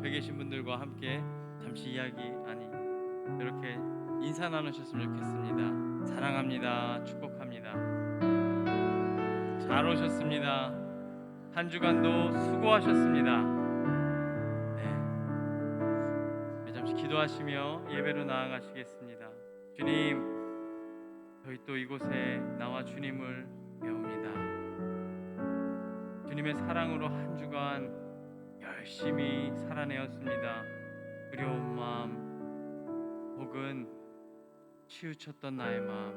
옆에 계신 분들과 함께 잠시 이렇게 인사 나누셨으면 좋겠습니다. 사랑합니다. 축복합니다. 잘 오셨습니다. 한 주간도 수고하셨습니다. 네, 잠시 기도하시며 예배로 나아가시겠습니다. 주님, 저희 또 이곳에 나와 주님을 배웁니다. 주님의 사랑으로 한 주간 열심히 살아내었습니다. 두려운 마음, 혹은 치우쳤던 나의 마음,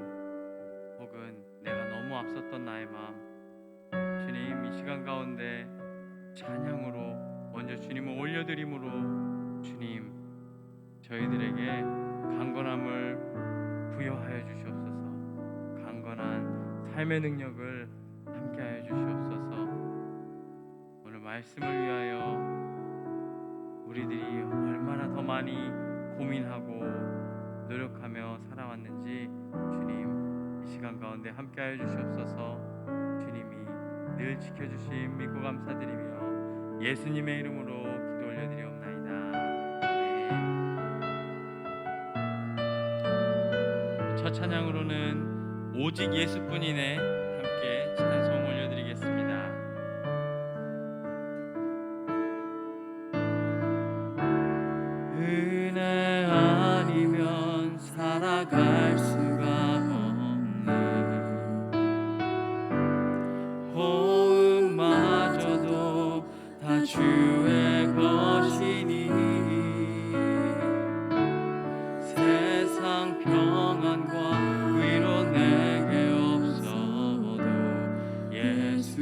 혹은 내가 너무 앞섰던 나의 마음, 주님, 이 시간 가운데 찬양으로 먼저 주님을 올려드림으로 주님, 저희들에게 강건함을 부여하여 주시옵소서. 강건한 삶의 능력을 함께하여 주시옵소서. 오늘 말씀을 위하여 우리들이 얼마나 더 많이 고민하고 노력하며 살아왔는지 주님, 이 시간 가운데 함께하여 주시옵소서. 주님이 늘 지켜주심 믿고 감사드리며 예수님의 이름으로 기도 올려드리옵나이다. 아멘. 첫 찬양으로는 오직 예수뿐이네 함께 찬송 올려드리겠습니다. 은혜 아니면 살아갈 수가 없네. 호흡마저도 다 주의 것이니 세상 평안과 위로 내게 없어도 예수,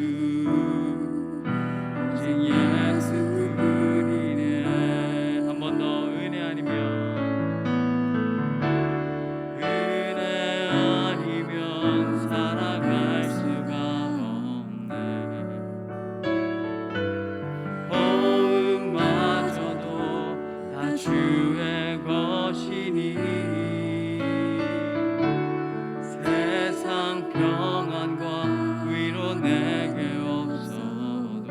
오직 예수뿐이네. 한 번 더. 은혜 아니면 살아갈 수가 없네. 호흡마저도 다 주의 것이니 세상 평안과 위로 내게 없어도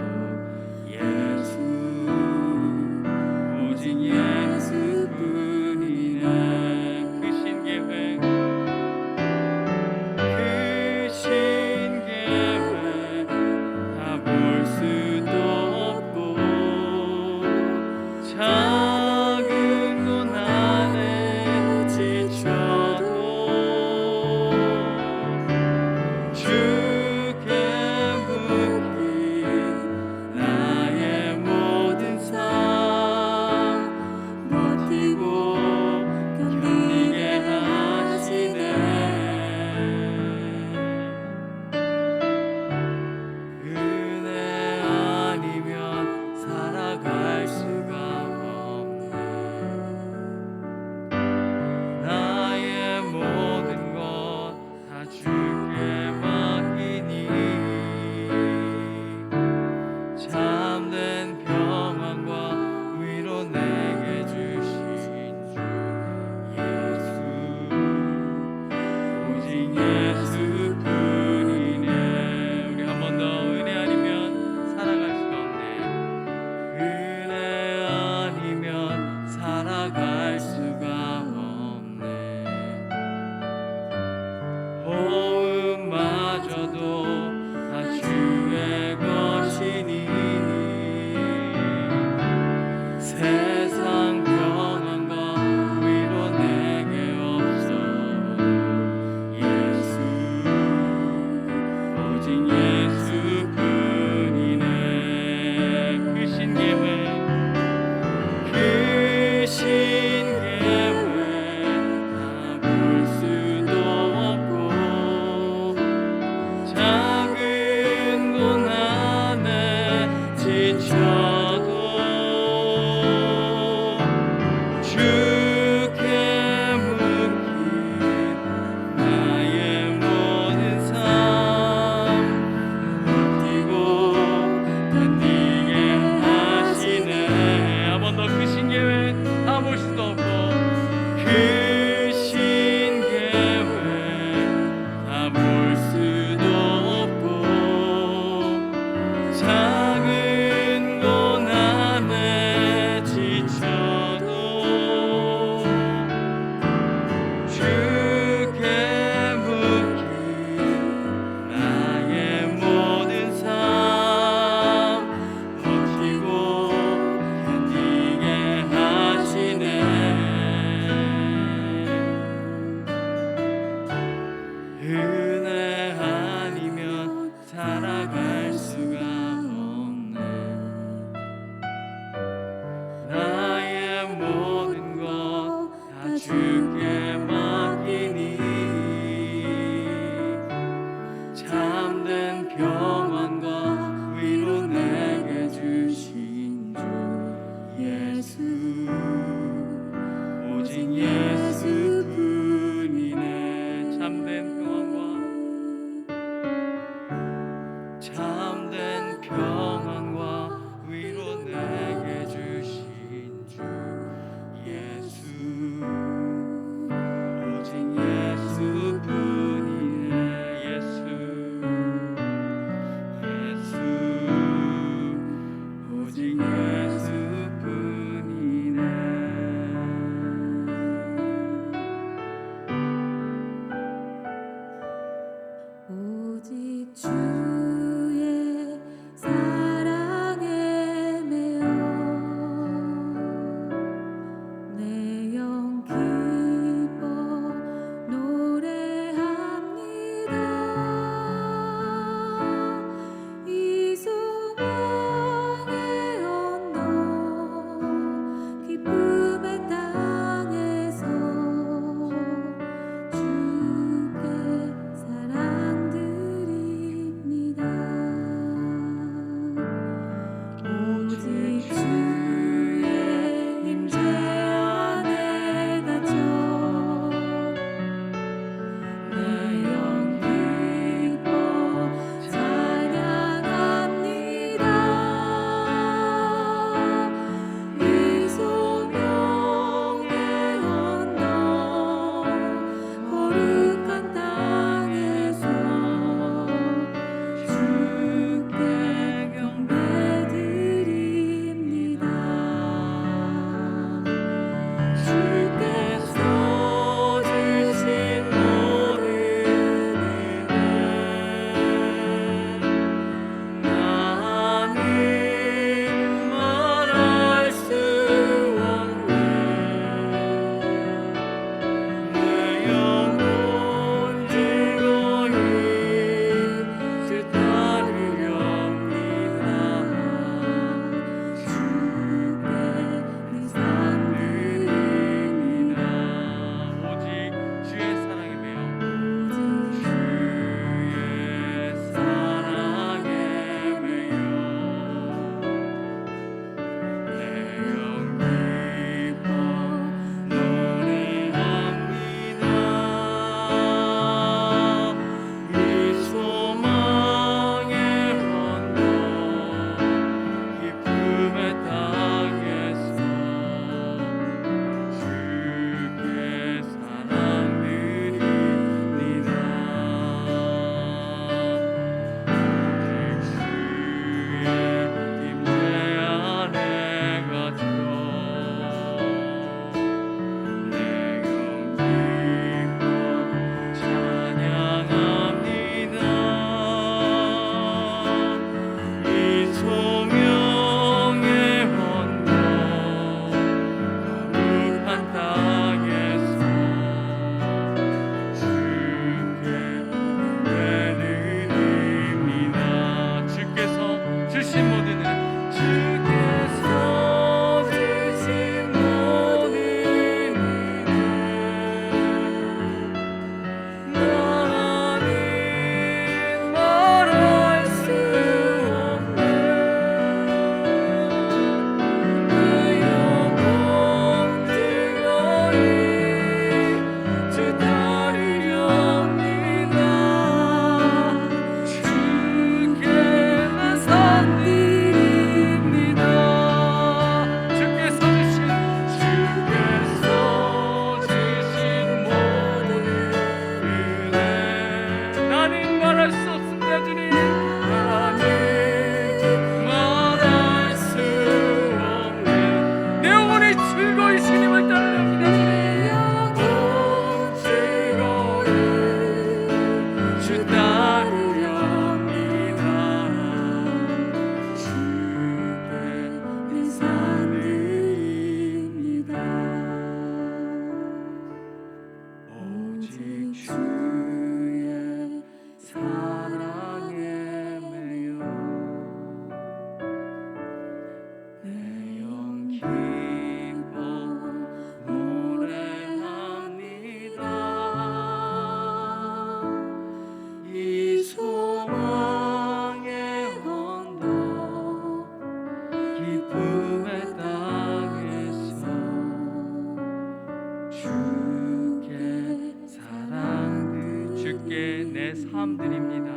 감사함 드립니다.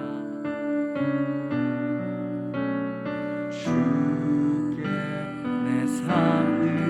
주께 내 삶 드립니다.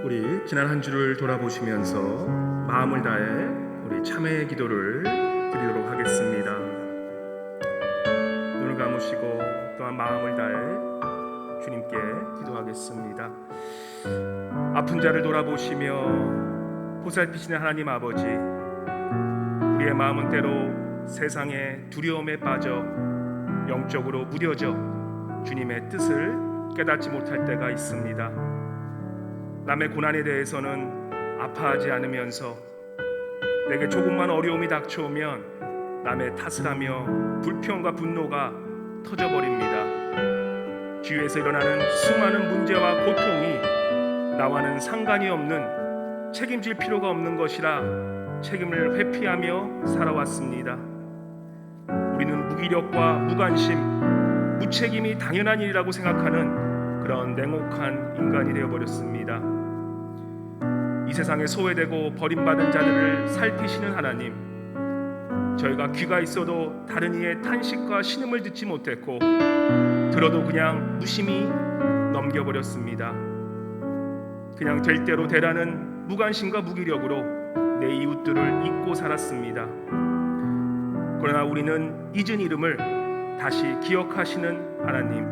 우리 지난 한 주를 돌아보시면서 마음을 다해 우리 참회의 기도를 드리도록 하겠습니다. 눈을 감으시고 또한 마음을 다해 주님께 기도하겠습니다. 아픈 자를 돌아보시며 보살피시는 하나님 아버지, 우리의 마음은 때로 세상의 두려움에 빠져 영적으로 무뎌져 주님의 뜻을 깨닫지 못할 때가 있습니다. 남의 고난에 대해서는 아파하지 않으면서 내게 조금만 어려움이 닥쳐오면 남의 탓을 하며 불평과 분노가 터져버립니다. 주위에서 일어나는 수많은 문제와 고통이 나와는 상관이 없는, 책임질 필요가 없는 것이라 책임을 회피하며 살아왔습니다. 우리는 무기력과 무관심, 무책임이 당연한 일이라고 생각하는 그런 냉혹한 인간이 되어버렸습니다. 이 세상에 소외되고 버림받은 자들을 살피시는 하나님, 저희가 귀가 있어도 다른 이의 탄식과 신음을 듣지 못했고 들어도 그냥 무심히 넘겨버렸습니다. 그냥 될 대로 되라는 무관심과 무기력으로 내 이웃들을 잊고 살았습니다. 그러나 우리는 잊은 이름을 다시 기억하시는 하나님,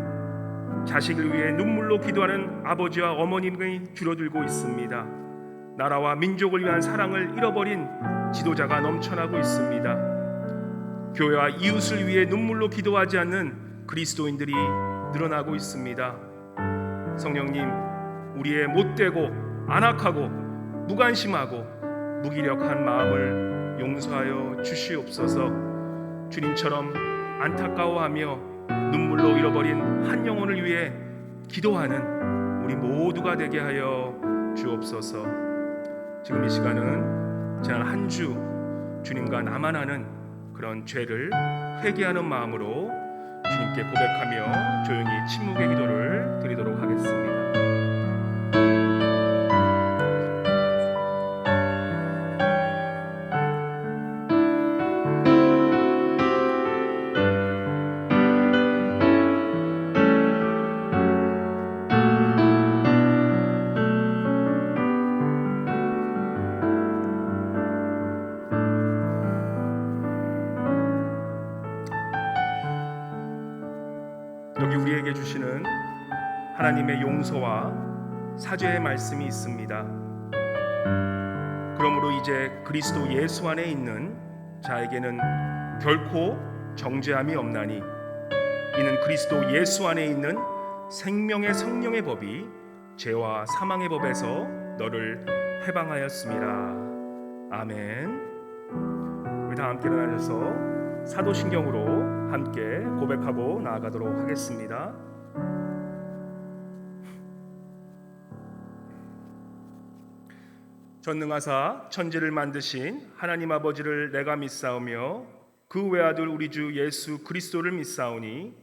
자식을 위해 눈물로 기도하는 아버지와 어머님이 줄어들고 있습니다. 나라와 민족을 위한 사랑을 잃어버린 지도자가 넘쳐나고 있습니다. 교회와 이웃을 위해 눈물로 기도하지 않는 그리스도인들이 늘어나고 있습니다. 성령님, 우리의 못되고 안악하고 무관심하고 무기력한 마음을 용서하여 주시옵소서. 주님처럼 안타까워하며 눈물로 잃어버린 한 영혼을 위해 기도하는 우리 모두가 되게 하여 주옵소서. 지금 이 시간은 지난 한 주 주님과 나만 아는 그런 죄를 회개하는 마음으로 주님께 고백하며 조용히 침묵의 기도를 드리도록 하겠습니다. 여기 우리에게 주시는 하나님의 용서와 사죄의 말씀이 있습니다. 그러므로 이제 그리스도 예수 안에 있는 자에게는 결코 정죄함이 없나니 이는 그리스도 예수 안에 있는 생명의 성령의 법이 죄와 사망의 법에서 너를 해방하였습니다. 아멘. 우리 다 함께 일어나셔서 사도신경으로 함께 고백하고 나아가도록 하겠습니다. 전능하사 천지를 만드신 하나님 아버지를 내가 믿사오며 그 외아들 우리 주 예수 그리스도를 믿사오니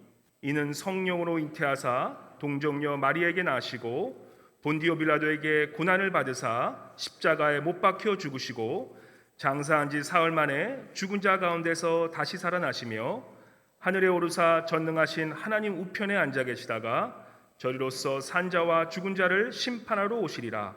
이는 성령으로 잉태하사 동정녀 마리에게 나시고 본디오 빌라도에게 고난을 받으사 십자가에 못 박혀 죽으시고 장사한 지 사흘 만에 죽은 자 가운데서 다시 살아나시며 하늘에 오르사 전능하신 하나님 우편에 앉아 계시다가 저리로서 산자와 죽은 자를 심판하러 오시리라.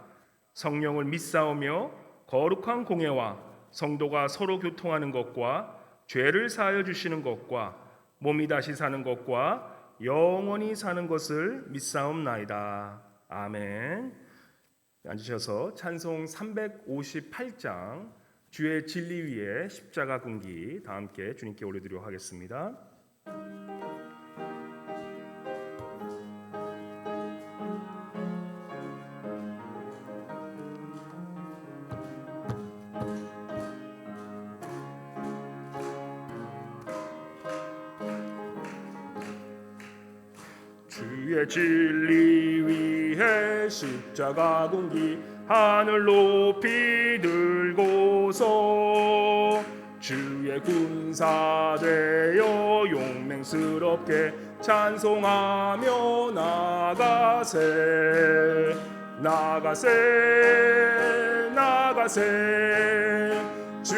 성령을 믿사오며 거룩한 공예와 성도가 서로 교통하는 것과 죄를 사하여 주시는 것과 몸이 다시 사는 것과 영원히 사는 것을 믿사옵나이다. 아멘. 앉으셔서 찬송 358장 주의 진리 위에 십자가 군기 다 함께 주님께 올려드리도록 하겠습니다. 주의 진리 위해 십자가 군기 하늘 높이 들고서 주의 군사 되어 용맹스럽게 찬송하며 나가세 나가세 나가세 주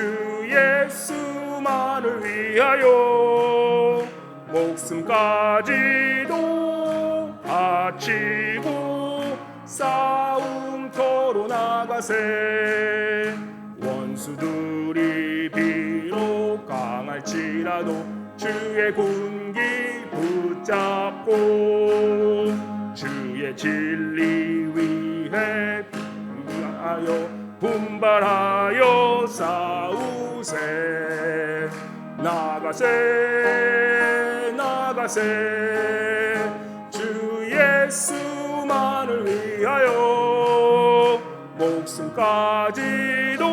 예수만을 위하여 목숨까지도 바치고 싸움터로 나가세 원수들이 비록 강할지라도 주의 군기 붙잡고 주의 진리 위해 분발하여 싸우세 나가세 나가세 주 예수만을 위하여 목숨까지도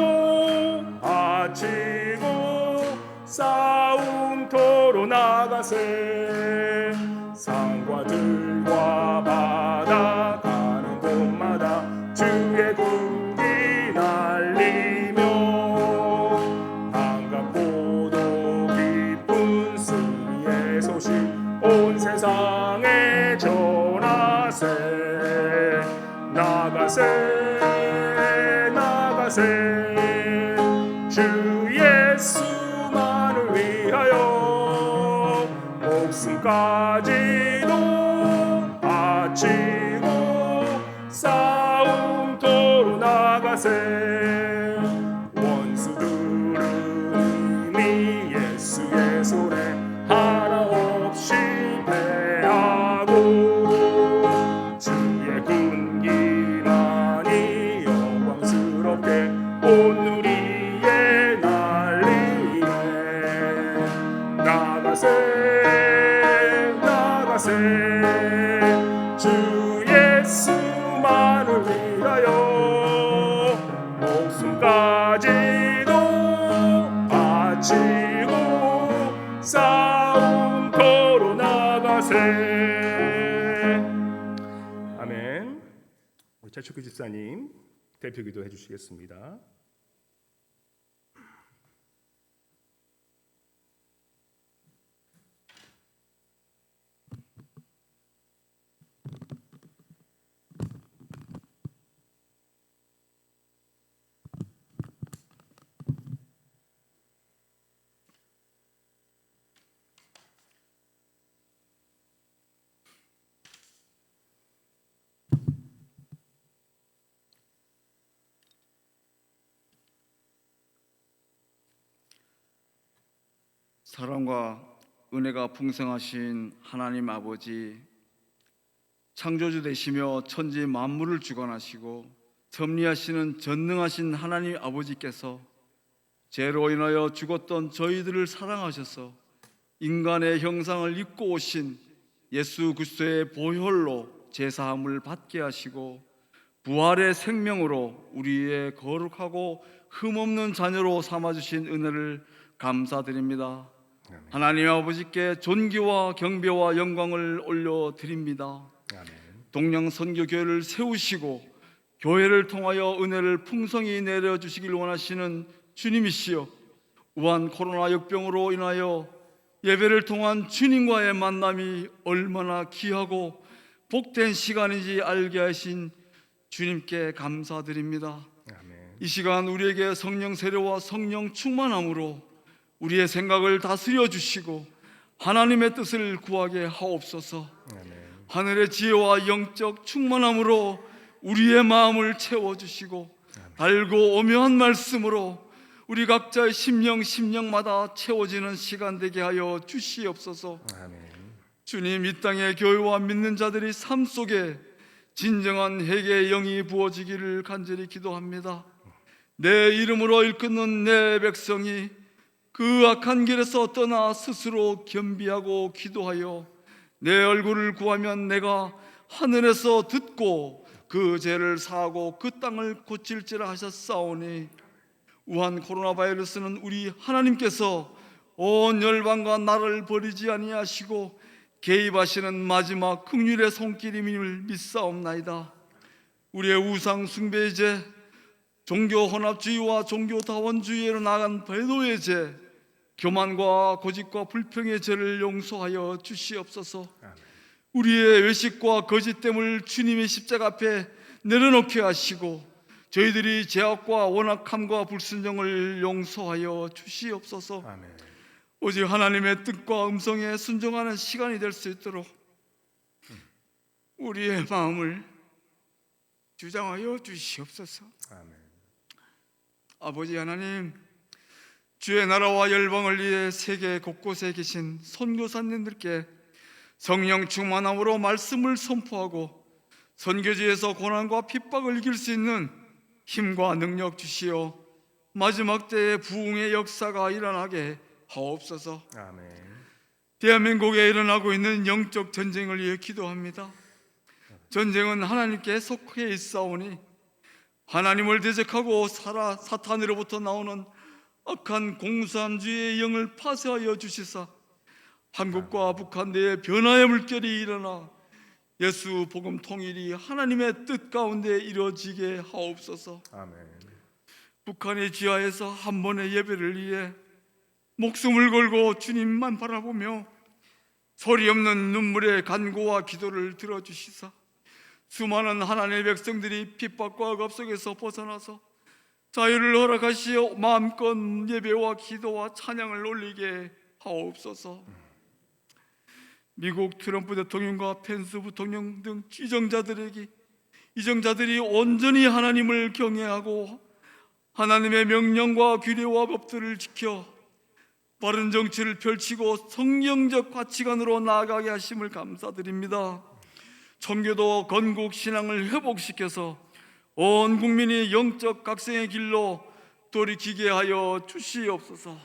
바치고 싸움터로 나가세 산과 들과 바다 가는 곳마다 주의 군기 날리며 반갑고도 기쁜 승리의 소식 온 세상에 전하세 나가세 나가세 주 예수만을 위하여 목숨까지도 바치고 싸움터로 나가세 원수들은 이미 예수의 손에 하나 없이 패하고 주의 군기만이 영광스럽게 온 누리에 날리네 나가세 나가세 주 예수만을 위하여 목숨까지도 바치고 싸움터로 나가세 아멘. 우리 최축규 집사님 대표기도 해주시겠습니다. 사랑과 은혜가 풍성하신 하나님 아버지, 창조주 되시며 천지 만물을 주관하시고 섭리하시는 전능하신 하나님 아버지께서 죄로 인하여 죽었던 저희들을 사랑하셔서 인간의 형상을 입고 오신 예수 그리스도의 보혈로 제사함을 받게 하시고 부활의 생명으로 우리의 거룩하고 흠없는 자녀로 삼아주신 은혜를 감사드립니다. 하나님 아버지께 존귀와 경배와 영광을 올려드립니다. 동양선교교회를 세우시고 교회를 통하여 은혜를 풍성히 내려주시길 원하시는 주님이시여, 우한 코로나 역병으로 인하여 예배를 통한 주님과의 만남이 얼마나 귀하고 복된 시간인지 알게 하신 주님께 감사드립니다. 이 시간 우리에게 성령 세례와 성령 충만함으로 우리의 생각을 다스려 주시고 하나님의 뜻을 구하게 하옵소서. 하늘의 지혜와 영적 충만함으로 우리의 마음을 채워주시고 달고 오묘한 말씀으로 우리 각자의 심령마다 채워지는 시간 되게 하여 주시옵소서. 주님, 이 땅의 교회와 믿는 자들이 삶 속에 진정한 회개의 영이 부어지기를 간절히 기도합니다. 내 이름으로 일컫는 내 백성이 그 악한 길에서 떠나 스스로 겸비하고 기도하여 내 얼굴을 구하면 내가 하늘에서 듣고 그 죄를 사하고 그 땅을 고칠지라 하셨사오니, 우한 코로나 바이러스는 우리 하나님께서 온 열방과 나를 버리지 아니하시고 개입하시는 마지막 긍휼의 손길임을 믿사옵나이다. 우리의 우상 숭배의 죄, 종교 혼합주의와 종교 다원주의로 나간 배도의 죄, 교만과 고집과 불평의 죄를 용서하여 주시옵소서. 우리의 외식과 거짓됨을 주님의 십자가 앞에 내려놓게 하시고 저희들이 죄악과 원악함과 불순종을 용서하여 주시옵소서. 아멘. 오직 하나님의 뜻과 음성에 순종하는 시간이 될 수 있도록 우리의 마음을 주장하여 주시옵소서. 아멘. 아버지 하나님, 주의 나라와 열방을 위해 세계 곳곳에 계신 선교사님들께 성령 충만함으로 말씀을 선포하고 선교지에서 고난과 핍박을 이길 수 있는 힘과 능력 주시어 마지막 때의 부흥의 역사가 일어나게 하옵소서. 아멘. 대한민국에 일어나고 있는 영적 전쟁을 위해 기도합니다. 전쟁은 하나님께 속해 있사오니 하나님을 대적하고 사탄으로부터 나오는 악한 공산주의의 영을 파쇄하여 주시사 한국과 북한 내에 변화의 물결이 일어나 예수 복음 통일이 하나님의 뜻 가운데 이루어지게 하옵소서. 아멘. 북한의 지하에서 한 번의 예배를 위해 목숨을 걸고 주님만 바라보며 소리 없는 눈물의 간구와 기도를 들어주시사 수많은 하나님의 백성들이 핍박과 억압 속에서 벗어나서 자유를 허락하시어 마음껏 예배와 기도와 찬양을 올리게 하옵소서. 미국 트럼프 대통령과 펜스 부통령 등 이정자들이 온전히 하나님을 경외하고 하나님의 명령과 규례와 법들을 지켜 바른 정치를 펼치고 성경적 가치관으로 나아가게 하심을 감사드립니다. 청교도 건국 신앙을 회복시켜서 온 국민이 영적 각성의 길로 돌이키게 하여 주시옵소서.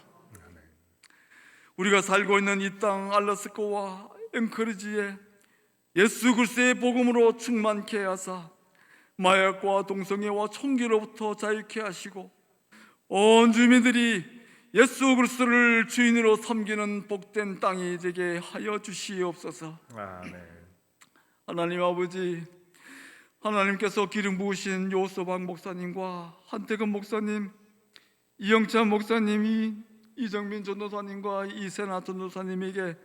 우리가 살고 있는 이 땅 알래스카와 앵커리지에 예수 그리스도의 복음으로 충만케 하사 마약과 동성애와 총기로부터 자유케 하시고 온 주민들이 예수 그리스도를 주인으로 섬기는 복된 땅이 되게 하여 주시옵소서. 아멘. 하나님 아버지, 하나님께서 기름 부으신 요소박 목사님과 한태근 목사님, 이영찬 목사님이 이정민 전도사님과 이세나 전도사님에게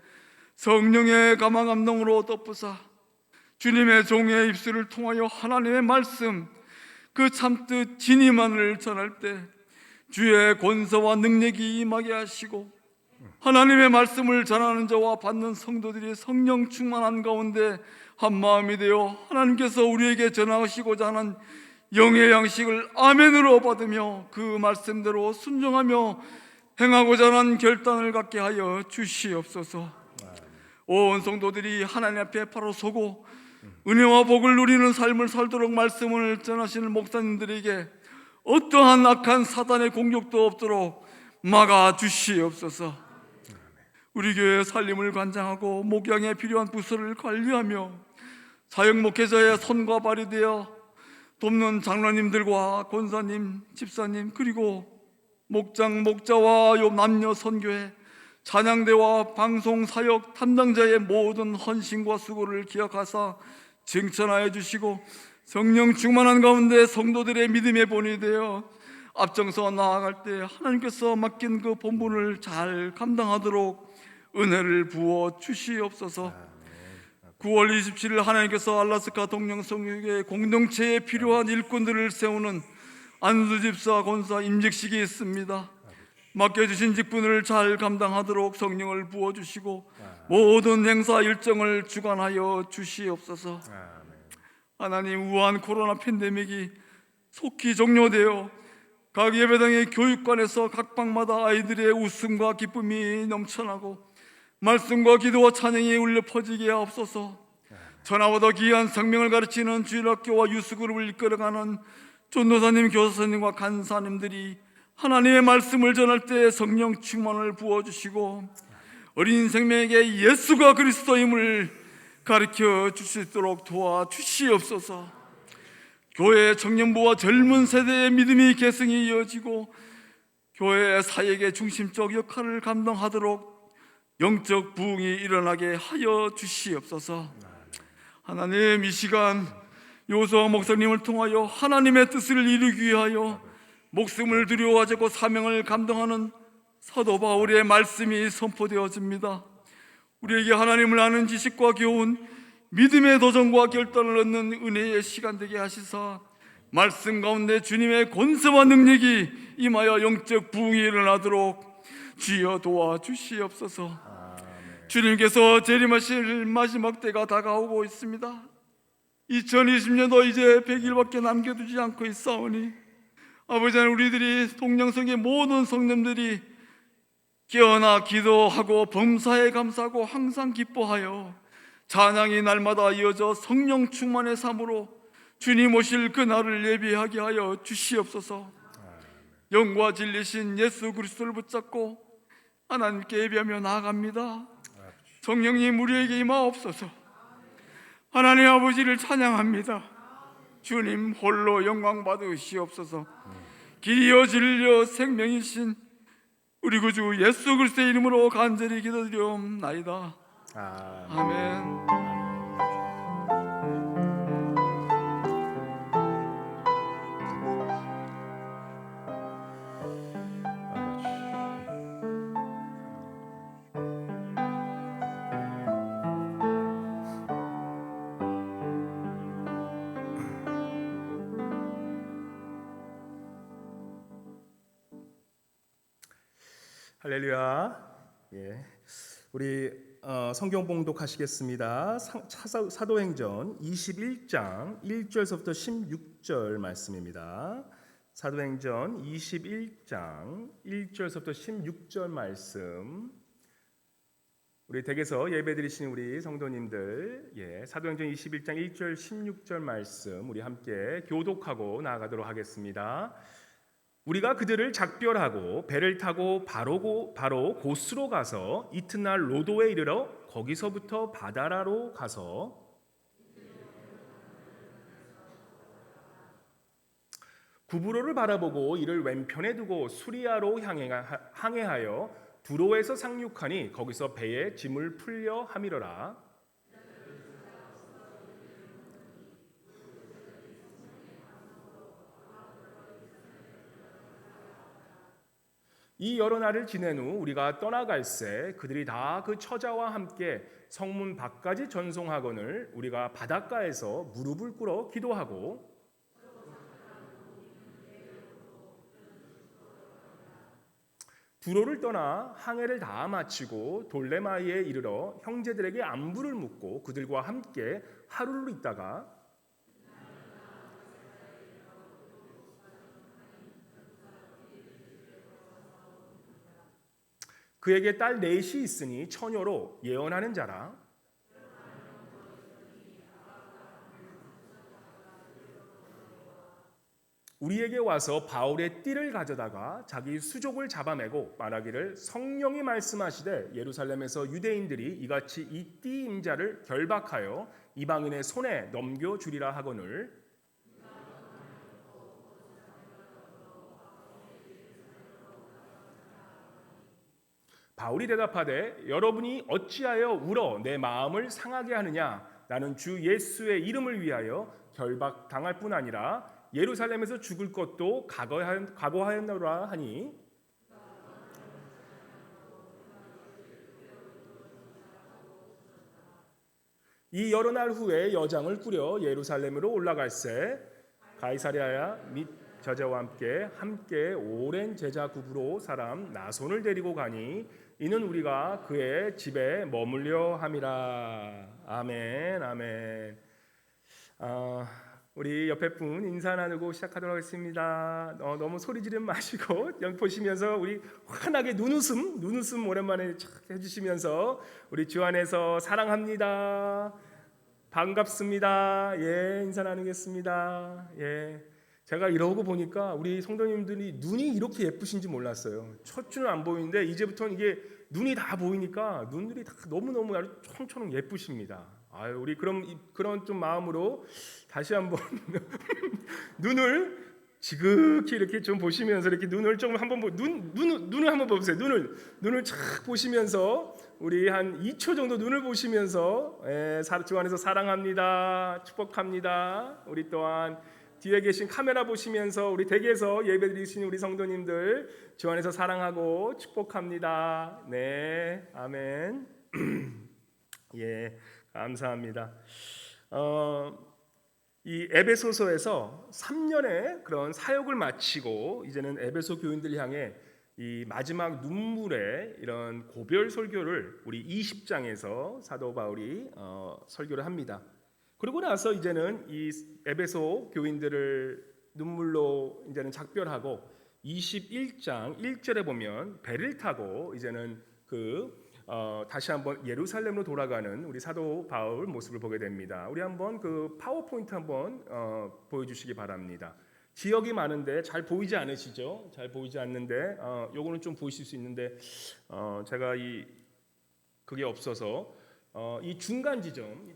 성령의 감화 감동으로 덮으사 주님의 종의 입술을 통하여 하나님의 말씀 그 참뜻 진리만을 전할 때 주의 권세와 능력이 임하게 하시고 하나님의 말씀을 전하는 자와 받는 성도들이 성령 충만한 가운데 한 마음이 되어 하나님께서 우리에게 전하시고자 하는 영의 양식을 아멘으로 받으며 그 말씀대로 순종하며 행하고자 하는 결단을 갖게 하여 주시옵소서. 온 성도들이 하나님 앞에 바로 서고 은혜와 복을 누리는 삶을 살도록 말씀을 전하시는 목사님들에게 어떠한 악한 사단의 공격도 없도록 막아 주시옵소서. 우리 교회의 살림을 관장하고 목양에 필요한 부서를 관리하며 사역 목회자의 손과 발이 되어 돕는 장로님들과 권사님, 집사님 그리고 목장, 목자와 남녀 선교회, 찬양대와 방송 사역 담당자의 모든 헌신과 수고를 기억하사 칭찬하여 주시고 성령 충만한 가운데 성도들의 믿음의 본이 되어 앞장서 나아갈 때 하나님께서 맡긴 그 본분을 잘 감당하도록 은혜를 부어 주시옵소서. 9월 27일 하나님께서 알래스카 동령성교회 공동체에 필요한 일꾼들을 세우는 안수집사 권사 임직식이 있습니다. 맡겨주신 직분을 잘 감당하도록 성령을 부어주시고 모든 행사 일정을 주관하여 주시옵소서. 하나님, 우한 코로나 팬데믹이 속히 종료되어 각 예배당의 교육관에서 각 방마다 아이들의 웃음과 기쁨이 넘쳐나고 말씀과 기도와 찬양이 울려 퍼지게 하옵소서. 전하보다 귀한 생명을 가르치는 주일학교와 유스그룹을 이끌어가는 전도사님, 교사님과 간사님들이 하나님의 말씀을 전할 때 성령 충만을 부어주시고 어린 생명에게 예수가 그리스도임을 가르쳐 주실 수 있도록 도와주시옵소서. 교회 청년부와 젊은 세대의 믿음이 계승이 이어지고 교회 사역의 중심적 역할을 감당하도록 영적 부흥이 일어나게 하여 주시옵소서. 하나님, 이 시간 요소와 목사님을 통하여 하나님의 뜻을 이루기 위하여 목숨을 두려워하고 사명을 감당하는 사도 바울의 말씀이 선포되어집니다. 우리에게 하나님을 아는 지식과 교훈, 믿음의 도전과 결단을 얻는 은혜의 시간 되게 하시사 말씀 가운데 주님의 권세와 능력이 임하여 영적 부흥이 일어나도록 주여 도와주시옵소서. 주님께서 재림하실 마지막 때가 다가오고 있습니다. 2020년도 이제 100일밖에 남겨두지 않고 있사오니 아버지 하나님, 우리들이 동양성의 모든 성도들이 깨어나 기도하고 범사에 감사하고 항상 기뻐하여 찬양이 날마다 이어져 성령 충만의 삶으로 주님 오실 그날을 예비하게 하여 주시옵소서. 영과 진리신 예수 그리스도를 붙잡고 하나님께 예배하며 나아갑니다. 성령님, 우리에게 임하옵소서. 하나님 아버지를 찬양합니다. 주님 홀로 영광 받으시옵소서. 길이요 진리요 생명이신 우리 구주 예수 그리스도의 이름으로 간절히 기도드리옵나이다. 아멘. 할렐루야. 예, 우리 성경 봉독하시겠습니다. 사도행전 21장 1절서부터 16절 말씀입니다. 사도행전 21장 1절서부터 16절 말씀. 우리 댁에서 예배드리시는 우리 성도님들, 사도행전 21장 1절 16절 말씀 우리 함께 교독하고 나아가도록 하겠습니다. 우리가 그들을 작별하고 배를 타고 바로 고스로 가서 이튿날 로도에 이르러 거기서부터 바다라로 가서 구브로를 바라보고 이를 왼편에 두고 수리아로 항해하여 두로에서 상륙하니 거기서 배에 짐을 풀려 함이러라. 이 여러 날을 지낸 후 우리가 떠나갈새 그들이 다 그 처자와 함께 성문 밖까지 전송하거늘 우리가 바닷가에서 무릎을 꿇어 기도하고 두로를 떠나 항해를 다 마치고 돌레마이에 이르러 형제들에게 안부를 묻고 그들과 함께 하루를 있다가 그에게 딸 넷이 있으니 처녀로 예언하는 자라. 우리에게 와서 바울의 띠를 가져다가 자기 수족을 잡아매고 말하기를 성령이 말씀하시되 예루살렘에서 유대인들이 이같이 이 띠 임자를 결박하여 이방인의 손에 넘겨주리라 하거늘 바울이 대답하되 여러분이 어찌하여 울어 내 마음을 상하게 하느냐. 나는 주 예수의 이름을 위하여 결박당할 뿐 아니라 예루살렘에서 죽을 것도 각오하였노라 하니 이 여러 날 후에 여장을 꾸려 예루살렘으로 올라갈새 가이사랴 및 저자와 함께 오랜 제자 구브로 사람 나손을 데리고 가니 이는 우리가 그의 집에 머물려 함이라. 아멘. 아멘. 우리 옆에 분 인사 나누고 시작하도록 하겠습니다. 너무 소리 지르지 마시고 보시면서 우리 환하게 눈웃음 오랜만에 해주시면서 우리 주 안에서 사랑합니다. 반갑습니다. 인사 나누겠습니다. 제가 이러고 보니까 우리 성도님들이 눈이 이렇게 예쁘신지 몰랐어요. 첫 주는 안 보이는데 이제부터는 이게 눈이 다 보이니까 눈들이 다 너무너무 아주 총총 예쁘십니다. 우리 그런 좀 마음으로 다시 한번 눈을 지극히 이렇게 좀 보시면서 이렇게 눈을 좀 한번 눈을 한번 보세요. 눈을 착 보시면서 우리 한 2초 정도 눈을 보시면서 주 안에서 사랑합니다, 축복합니다. 우리 또한 뒤에 계신 카메라 보시면서 우리 댁에서 예배드리시는 우리 성도님들 주 안에서 사랑하고 축복합니다. 네, 아멘. 예, 감사합니다. 이 에베소서에서 3년의 그런 사역을 마치고 이제는 에베소 교인들 향해 이 마지막 눈물의 이런 고별 설교를 우리 20장에서 사도 바울이 설교를 합니다. 그러고 나서 이제는 이 에베소 교인들을 눈물로 이제는 작별하고 21장 1절에 보면 배를 타고 이제는 다시 한번 예루살렘으로 돌아가는 우리 사도 바울 모습을 보게 됩니다. 우리 한번 그 파워포인트 한번 보여주시기 바랍니다. 지역이 많은데 잘 보이지 않으시죠? 잘 보이지 않는데 요거는 좀 보이실 수 있는데 제가 그게 없어서 이 중간 지점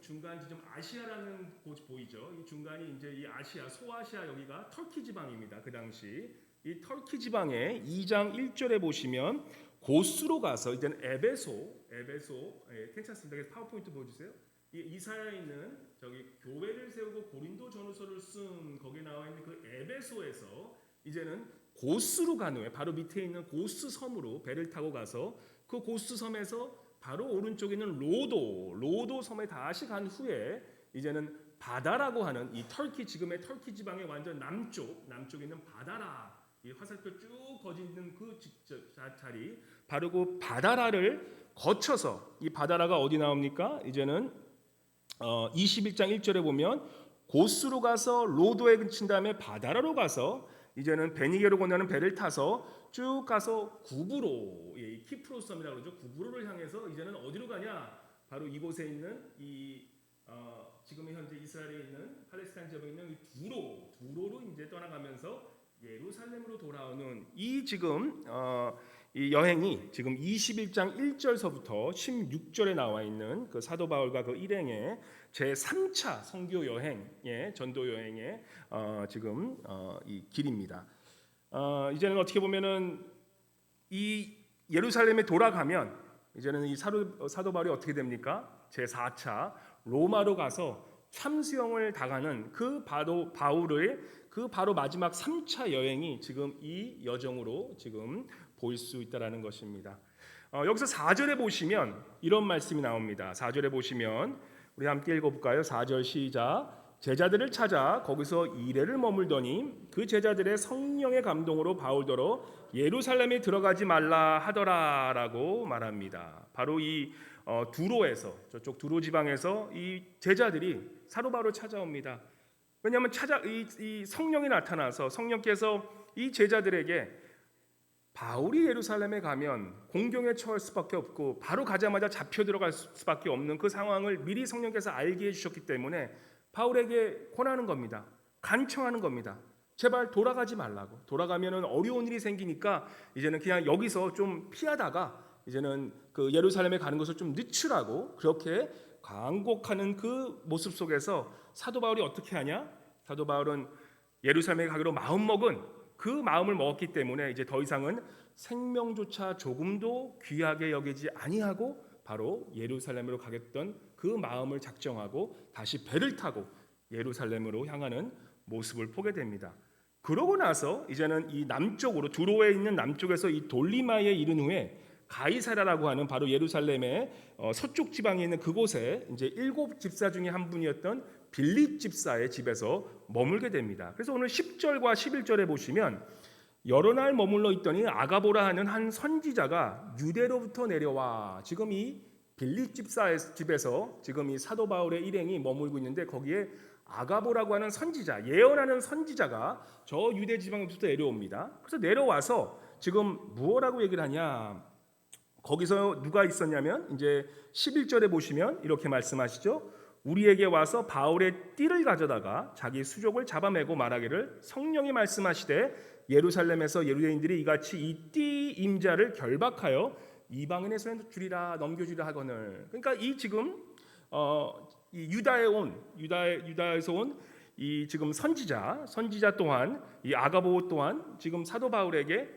아시아라는 곳 보이죠? 이 중간이 이제 이 아시아 소아시아 여기가 터키 지방입니다. 그 당시 이 터키 지방의 2장 1절에 보시면 고스로 가서 이제는 에베소 괜찮습니다. 파워포인트 보여주세요. 이 이사야에 있는 저기 교회를 세우고 고린도 전후서를 쓴 거기에 나와 있는 그 에베소에서 이제는 고스로 간 후에 바로 밑에 있는 고스 섬으로 배를 타고 가서 그 고스 섬에서 바로 오른쪽에 있는 로도 섬에 다시 간 후에 이제는 바다라고 하는 이 지금의 터키 지방의 완전 남쪽에 있는 바다라, 이 화살표 쭉 거진 있는 그 자리, 바로 그 바다라를 거쳐서 이 바다라가 어디 나옵니까? 이제는 21장 1절에 보면 고스로 가서 로도에 그친 다음에 바다라로 가서 이제는 베니게로 건너는 배를 타서 쭉 가서 구브로, 키프로스 섬이라고 그러죠. 구브로를 향해서 이제는 어디로 가냐? 바로 이곳에 있는 지금 현재 이스라엘에 있는 팔레스타인 지역에 있는 두로로 이제 떠나가면서 예루살렘으로 돌아오는 이 지금 이 여행이 지금 21장 1절서부터 16절에 나와 있는 그 사도 바울과 그 일행의 제 3차 선교 여행의 전도 여행의 지금 이 길입니다. 이제는 어떻게 보면은 이 예루살렘에 돌아가면 이제는 이 사도 바울이 어떻게 됩니까? 제 4차 로마로 가서 참수형을 당하는 그 바울의 그 바로 마지막 3차 여행이 지금 이 여정으로 지금 보일 수 있다라는 것입니다. 여기서 4절에 보시면 이런 말씀이 나옵니다. 4절에 보시면 우리 함께 읽어볼까요? 4절 시작. 제자들을 찾아 거기서 이레를 머물더니 그 제자들의 성령의 감동으로 바울더러 예루살렘에 들어가지 말라 하더라라고 말합니다. 바로 이 두로에서, 저쪽 두로 지방에서 이 제자들이 사도 바울을 찾아옵니다. 왜냐하면 이 성령이 나타나서 성령께서 이 제자들에게 바울이 예루살렘에 가면 공경에 처할 수밖에 없고 바로 가자마자 잡혀 들어갈 수밖에 없는 그 상황을 미리 성령께서 알게 해주셨기 때문에 바울에게 권하는 겁니다. 간청하는 겁니다. 제발 돌아가지 말라고. 돌아가면은 어려운 일이 생기니까 이제는 그냥 여기서 좀 피하다가 이제는 그 예루살렘에 가는 것을 좀 늦추라고 그렇게 간곡하는 그 모습 속에서 사도 바울이 어떻게 하냐? 사도 바울은 예루살렘에 가기로 그 마음을 먹었기 때문에 이제 더 이상은 생명조차 조금도 귀하게 여기지 아니하고 바로 예루살렘으로 가겠던 그 마음을 작정하고 다시 배를 타고 예루살렘으로 향하는 모습을 보게 됩니다. 그러고 나서 이제는 이 남쪽으로 두로에 있는 남쪽에서 이 돌리마에 이른 후에 가이사라라고 하는 바로 예루살렘의 서쪽 지방에 있는 그곳에 이제 7 집사 중에 한 분이었던 빌립 집사의 집에서 머물게 됩니다. 그래서 오늘 10절과 11절에 보시면 여러 날 머물러 있더니 아가보라 하는 한 선지자가 유대로부터 내려와, 지금 이 빌립 집사의 집에서 지금 이 사도 바울의 일행이 머물고 있는데 거기에 아가보라고 하는 선지자, 예언하는 선지자가 저 유대 지방부터 내려옵니다. 그래서 내려와서 지금 무엇라고 얘기를 하냐? 거기서 누가 있었냐면 이제 11절에 보시면 이렇게 말씀하시죠. 우리에게 와서 바울의 띠를 가져다가 자기 수족을 잡아매고 말하기를 성령이 말씀하시되 예루살렘에서 유대인들이 이같이 이 띠 임자를 결박하여 이방인의 손에 주리라 넘겨주리라 하거늘. 그러니까 이 지금 이 유다에서 온 이 지금 선지자 또한 이 아가보 또한 지금 사도 바울에게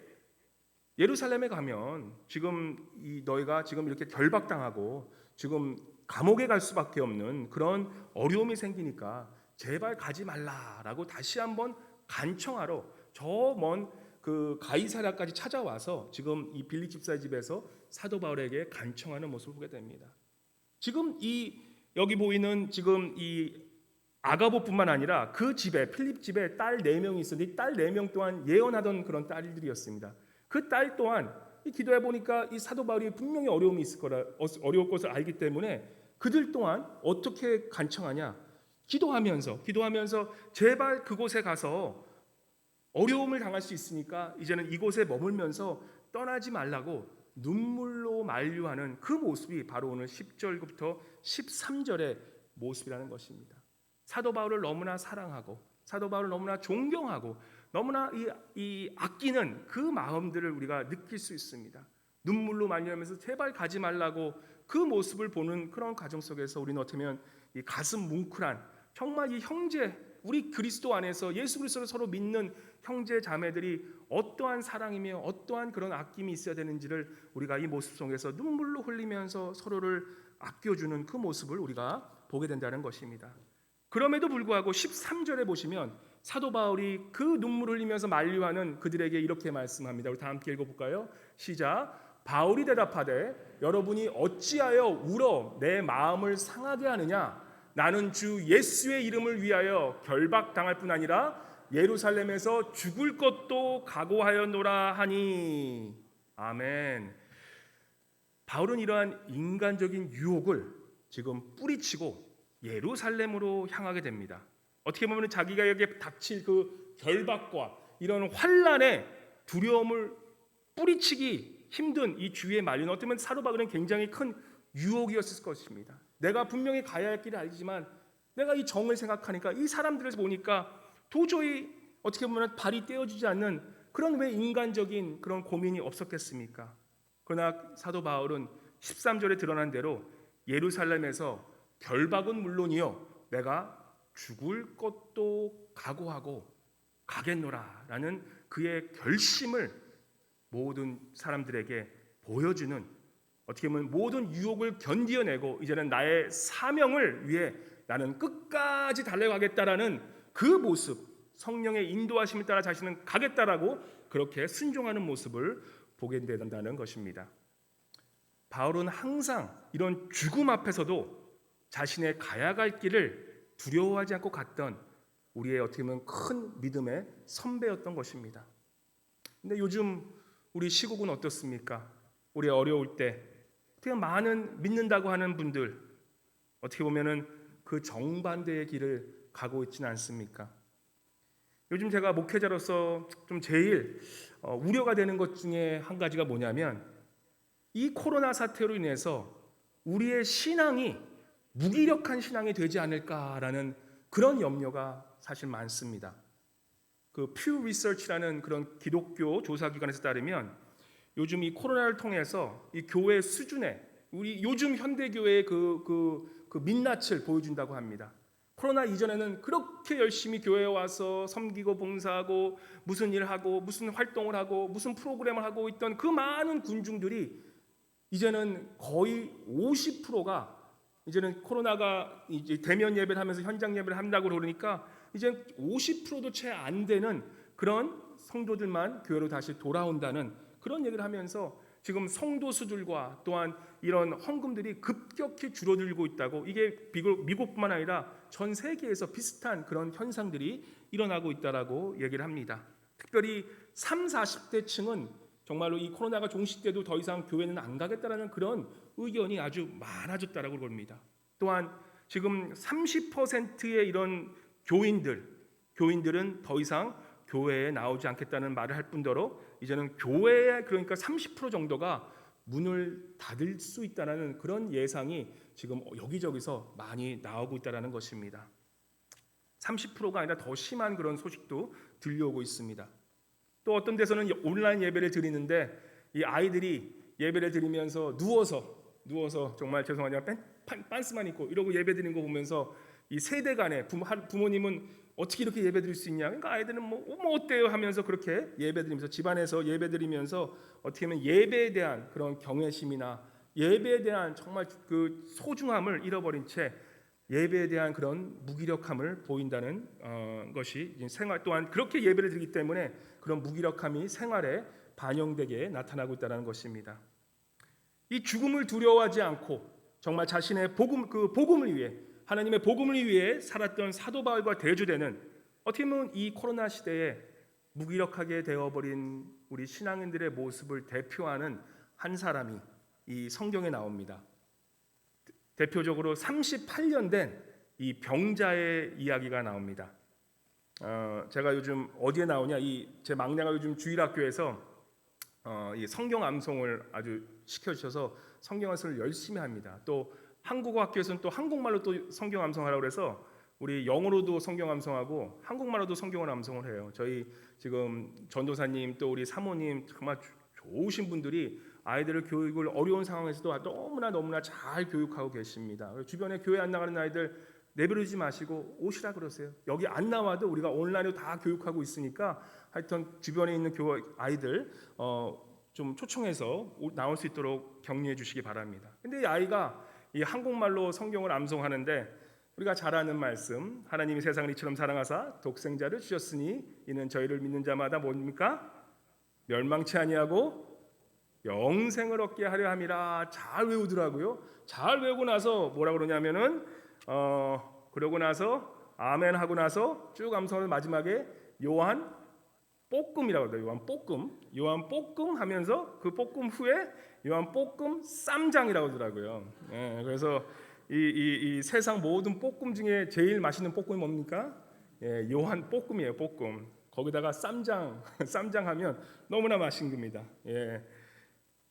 예루살렘에 가면 지금 너희가 지금 이렇게 결박당하고 지금 감옥에 갈 수밖에 없는 그런 어려움이 생기니까 제발 가지 말라라고 다시 한번 간청하러 저 먼 그 가이사랴까지 찾아와서 지금 이 빌립 집사의 집에서 사도 바울에게 간청하는 모습을 보게 됩니다. 지금 여기 보이는 지금 이 아가보뿐만 아니라 그 집에 필립 집에 딸 4명이 있었는데 이 딸 4명 또한 예언하던 그런 딸들이었습니다. 그 딸 또한 기도해 보니까 이 사도 바울이 분명히 어려움이 있을 거라 어려울 것을 알기 때문에 그들 또한 어떻게 간청하냐? 기도하면서 제발 그곳에 가서 어려움을 당할 수 있으니까 이제는 이곳에 머물면서 떠나지 말라고 눈물로 만류하는 그 모습이 바로 오늘 10절부터 13절의 모습이라는 것입니다. 사도 바울을 너무나 사랑하고 사도 바울을 너무나 존경하고 너무나 이 아끼는 그 마음들을 우리가 느낄 수 있습니다. 눈물로 만류하면서 제발 가지 말라고 그 모습을 보는 그런 가정 속에서 우리는 어쩌면 이 가슴 뭉클한 정말 이 형제 우리 그리스도 안에서 예수 그리스도를 서로 믿는 형제 자매들이 어떠한 사랑이며 어떠한 그런 아낌이 있어야 되는지를 우리가 이 모습 속에서 눈물로 흘리면서 서로를 아껴주는 그 모습을 우리가 보게 된다는 것입니다. 그럼에도 불구하고 13절에 보시면 사도 바울이 그 눈물을 흘리면서 만류하는 그들에게 이렇게 말씀합니다. 우리 다 함께 읽어볼까요? 시작. 바울이 대답하되 여러분이 어찌하여 울어 내 마음을 상하게 하느냐? 나는 주 예수의 이름을 위하여 결박당할 뿐 아니라 예루살렘에서 죽을 것도 각오하였노라 하니. 아멘. 바울은 이러한 인간적인 유혹을 지금 뿌리치고 예루살렘으로 향하게 됩니다. 어떻게 보면 자기가 여기에 닥칠 그 결박과 이런 환난의 두려움을 뿌리치기 힘든 이 주위의 만류는 어쩌면 사도 바울은 굉장히 큰 유혹이었을 것입니다. 내가 분명히 가야 할 길을 알지만 내가 이 정을 생각하니까 이 사람들을 보니까 도저히 어떻게 보면 발이 떼어지지 않는 그런 왜 인간적인 그런 고민이 없었겠습니까? 그러나 사도 바울은 13절에 드러난 대로 예루살렘에서 결박은 물론이요 내가 죽을 것도 각오하고 가겠노라 라는 그의 결심을 모든 사람들에게 보여주는 어떻게 보면 모든 유혹을 견디어내고 이제는 나의 사명을 위해 나는 끝까지 달려가겠다라는 그 모습 성령의 인도하심을 따라 자신은 가겠다라고 그렇게 순종하는 모습을 보게 된다는 것입니다. 바울은 항상 이런 죽음 앞에서도 자신의 가야 갈 길을 두려워하지 않고 갔던 우리의 어떻게 보면 큰 믿음의 선배였던 것입니다. 근데 요즘 우리 시국은 어떻습니까? 우리 어려울 때 어떻게 많은 믿는다고 하는 분들 어떻게 보면은 그 정반대의 길을 가고 있지는 않습니까? 요즘 제가 목회자로서 좀 제일 우려가 되는 것 중에 한 가지가 뭐냐면 이 코로나 사태로 인해서 우리의 신앙이 무기력한 신앙이 되지 않을까라는 그런 염려가 사실 많습니다. 그 퓨 리서치라는 그런 기독교 조사 기관에서 따르면 요즘 이 코로나를 통해서 이 교회 수준에 우리 요즘 현대 교회의 그 민낯을 보여준다고 합니다. 코로나 이전에는 그렇게 열심히 교회에 와서 섬기고 봉사하고 무슨 일을 하고 무슨 활동을 하고 무슨 프로그램을 하고 있던 그 많은 군중들이 이제는 거의 50%가 이제는 코로나가 이제 대면 예배를 하면서 현장 예배를 한다고 그러니까 이제 50%도 채 안 되는 그런 성도들만 교회로 다시 돌아온다는 그런 얘기를 하면서 지금 성도수들과 또한 이런 헌금들이 급격히 줄어들고 있다고 이게 미국뿐만 아니라 전 세계에서 비슷한 그런 현상들이 일어나고 있다라고 얘기를 합니다. 특별히 3, 40대층은 정말로 이 코로나가 종식돼도 더 이상 교회는 안 가겠다라는 그런 의견이 아주 많아졌다라고 그럽니다. 또한 지금 30%의 이런 교인들은 더 이상 교회에 나오지 않겠다는 말을 할 뿐더러 이제는 교회에 그러니까 30% 정도가 문을 닫을 수 있다는 그런 예상이 지금 여기저기서 많이 나오고 있다는 것입니다. 30%가 아니라 더 심한 그런 소식도 들려오고 있습니다. 또 어떤 데서는 온라인 예배를 드리는데 이 아이들이 예배를 드리면서 누워서 정말 죄송하지만 빤스만 입고 이러고 예배 드리는 거 보면서 이 세대 간에 부모님은 어떻게 이렇게 예배드릴 수 있냐? 그러니까 아이들은 뭐 어때요 하면서 그렇게 예배드리면서 집안에서 예배드리면서 어떻게 보면 예배에 대한 그런 경외심이나 예배에 대한 정말 그 소중함을 잃어버린 채 예배에 대한 그런 무기력함을 보인다는 것이 생활 또한 그렇게 예배를 드리기 때문에 그런 무기력함이 생활에 반영되게 나타나고 있다는 것입니다. 이 죽음을 두려워하지 않고 정말 자신의 복음을 위해 하나님의 복음을 위해 살았던 사도 바울과 대조되는 어떻게 보면 이 코로나 시대에 무기력하게 되어버린 우리 신앙인들의 모습을 대표하는 한 사람이 이 성경에 나옵니다. 대표적으로 38년 된 이 병자의 이야기가 나옵니다. 제가 요즘 어디에 나오냐? 제 막내가 요즘 주일학교에서 이 성경 암송을 아주 시켜주셔서 성경 암송을 열심히 합니다. 또 한국어 학교에서는 또 한국말로 또 성경 암송하라고 그래서 우리 영어로도 성경 암송하고 한국말로도 성경을 암송을 해요. 저희 지금 전도사님 또 우리 사모님 정말 좋으신 분들이 아이들을 교육을 어려운 상황에서도 너무나 잘 교육하고 계십니다. 주변에 교회 안 나가는 아이들 내버리지 마시고 오시라 그러세요. 여기 안 나와도 우리가 온라인으로 다 교육하고 있으니까 하여튼 주변에 있는 교회 아이들 좀 초청해서 나올 수 있도록 격려해 주시기 바랍니다. 근데 이 아이가 이 한국말로 성경을 암송하는데 우리가 잘 아는 말씀, 하나님이 세상을 이처럼 사랑하사 독생자를 주셨으니 이는 저희를 믿는 자마다 뭡니까? 멸망치 아니하고 영생을 얻게 하려 함이라. 잘 외우더라고요. 잘 외우고 나서 뭐라 그러냐면은 그러고 나서 아멘 하고 나서 쭉 암송을 마지막에 요한 볶음이라고 그래요. 요한 볶음 하면서 그 볶음 후에 요한 볶음 쌈장이라고 하더라고요. 예, 그래서 이 세상 모든 볶음 중에 제일 맛있는 볶음이 뭡니까? 예, 요한 볶음이에요. 볶음. 거기다가 쌈장 하면 너무나 맛있는 겁니다. 예.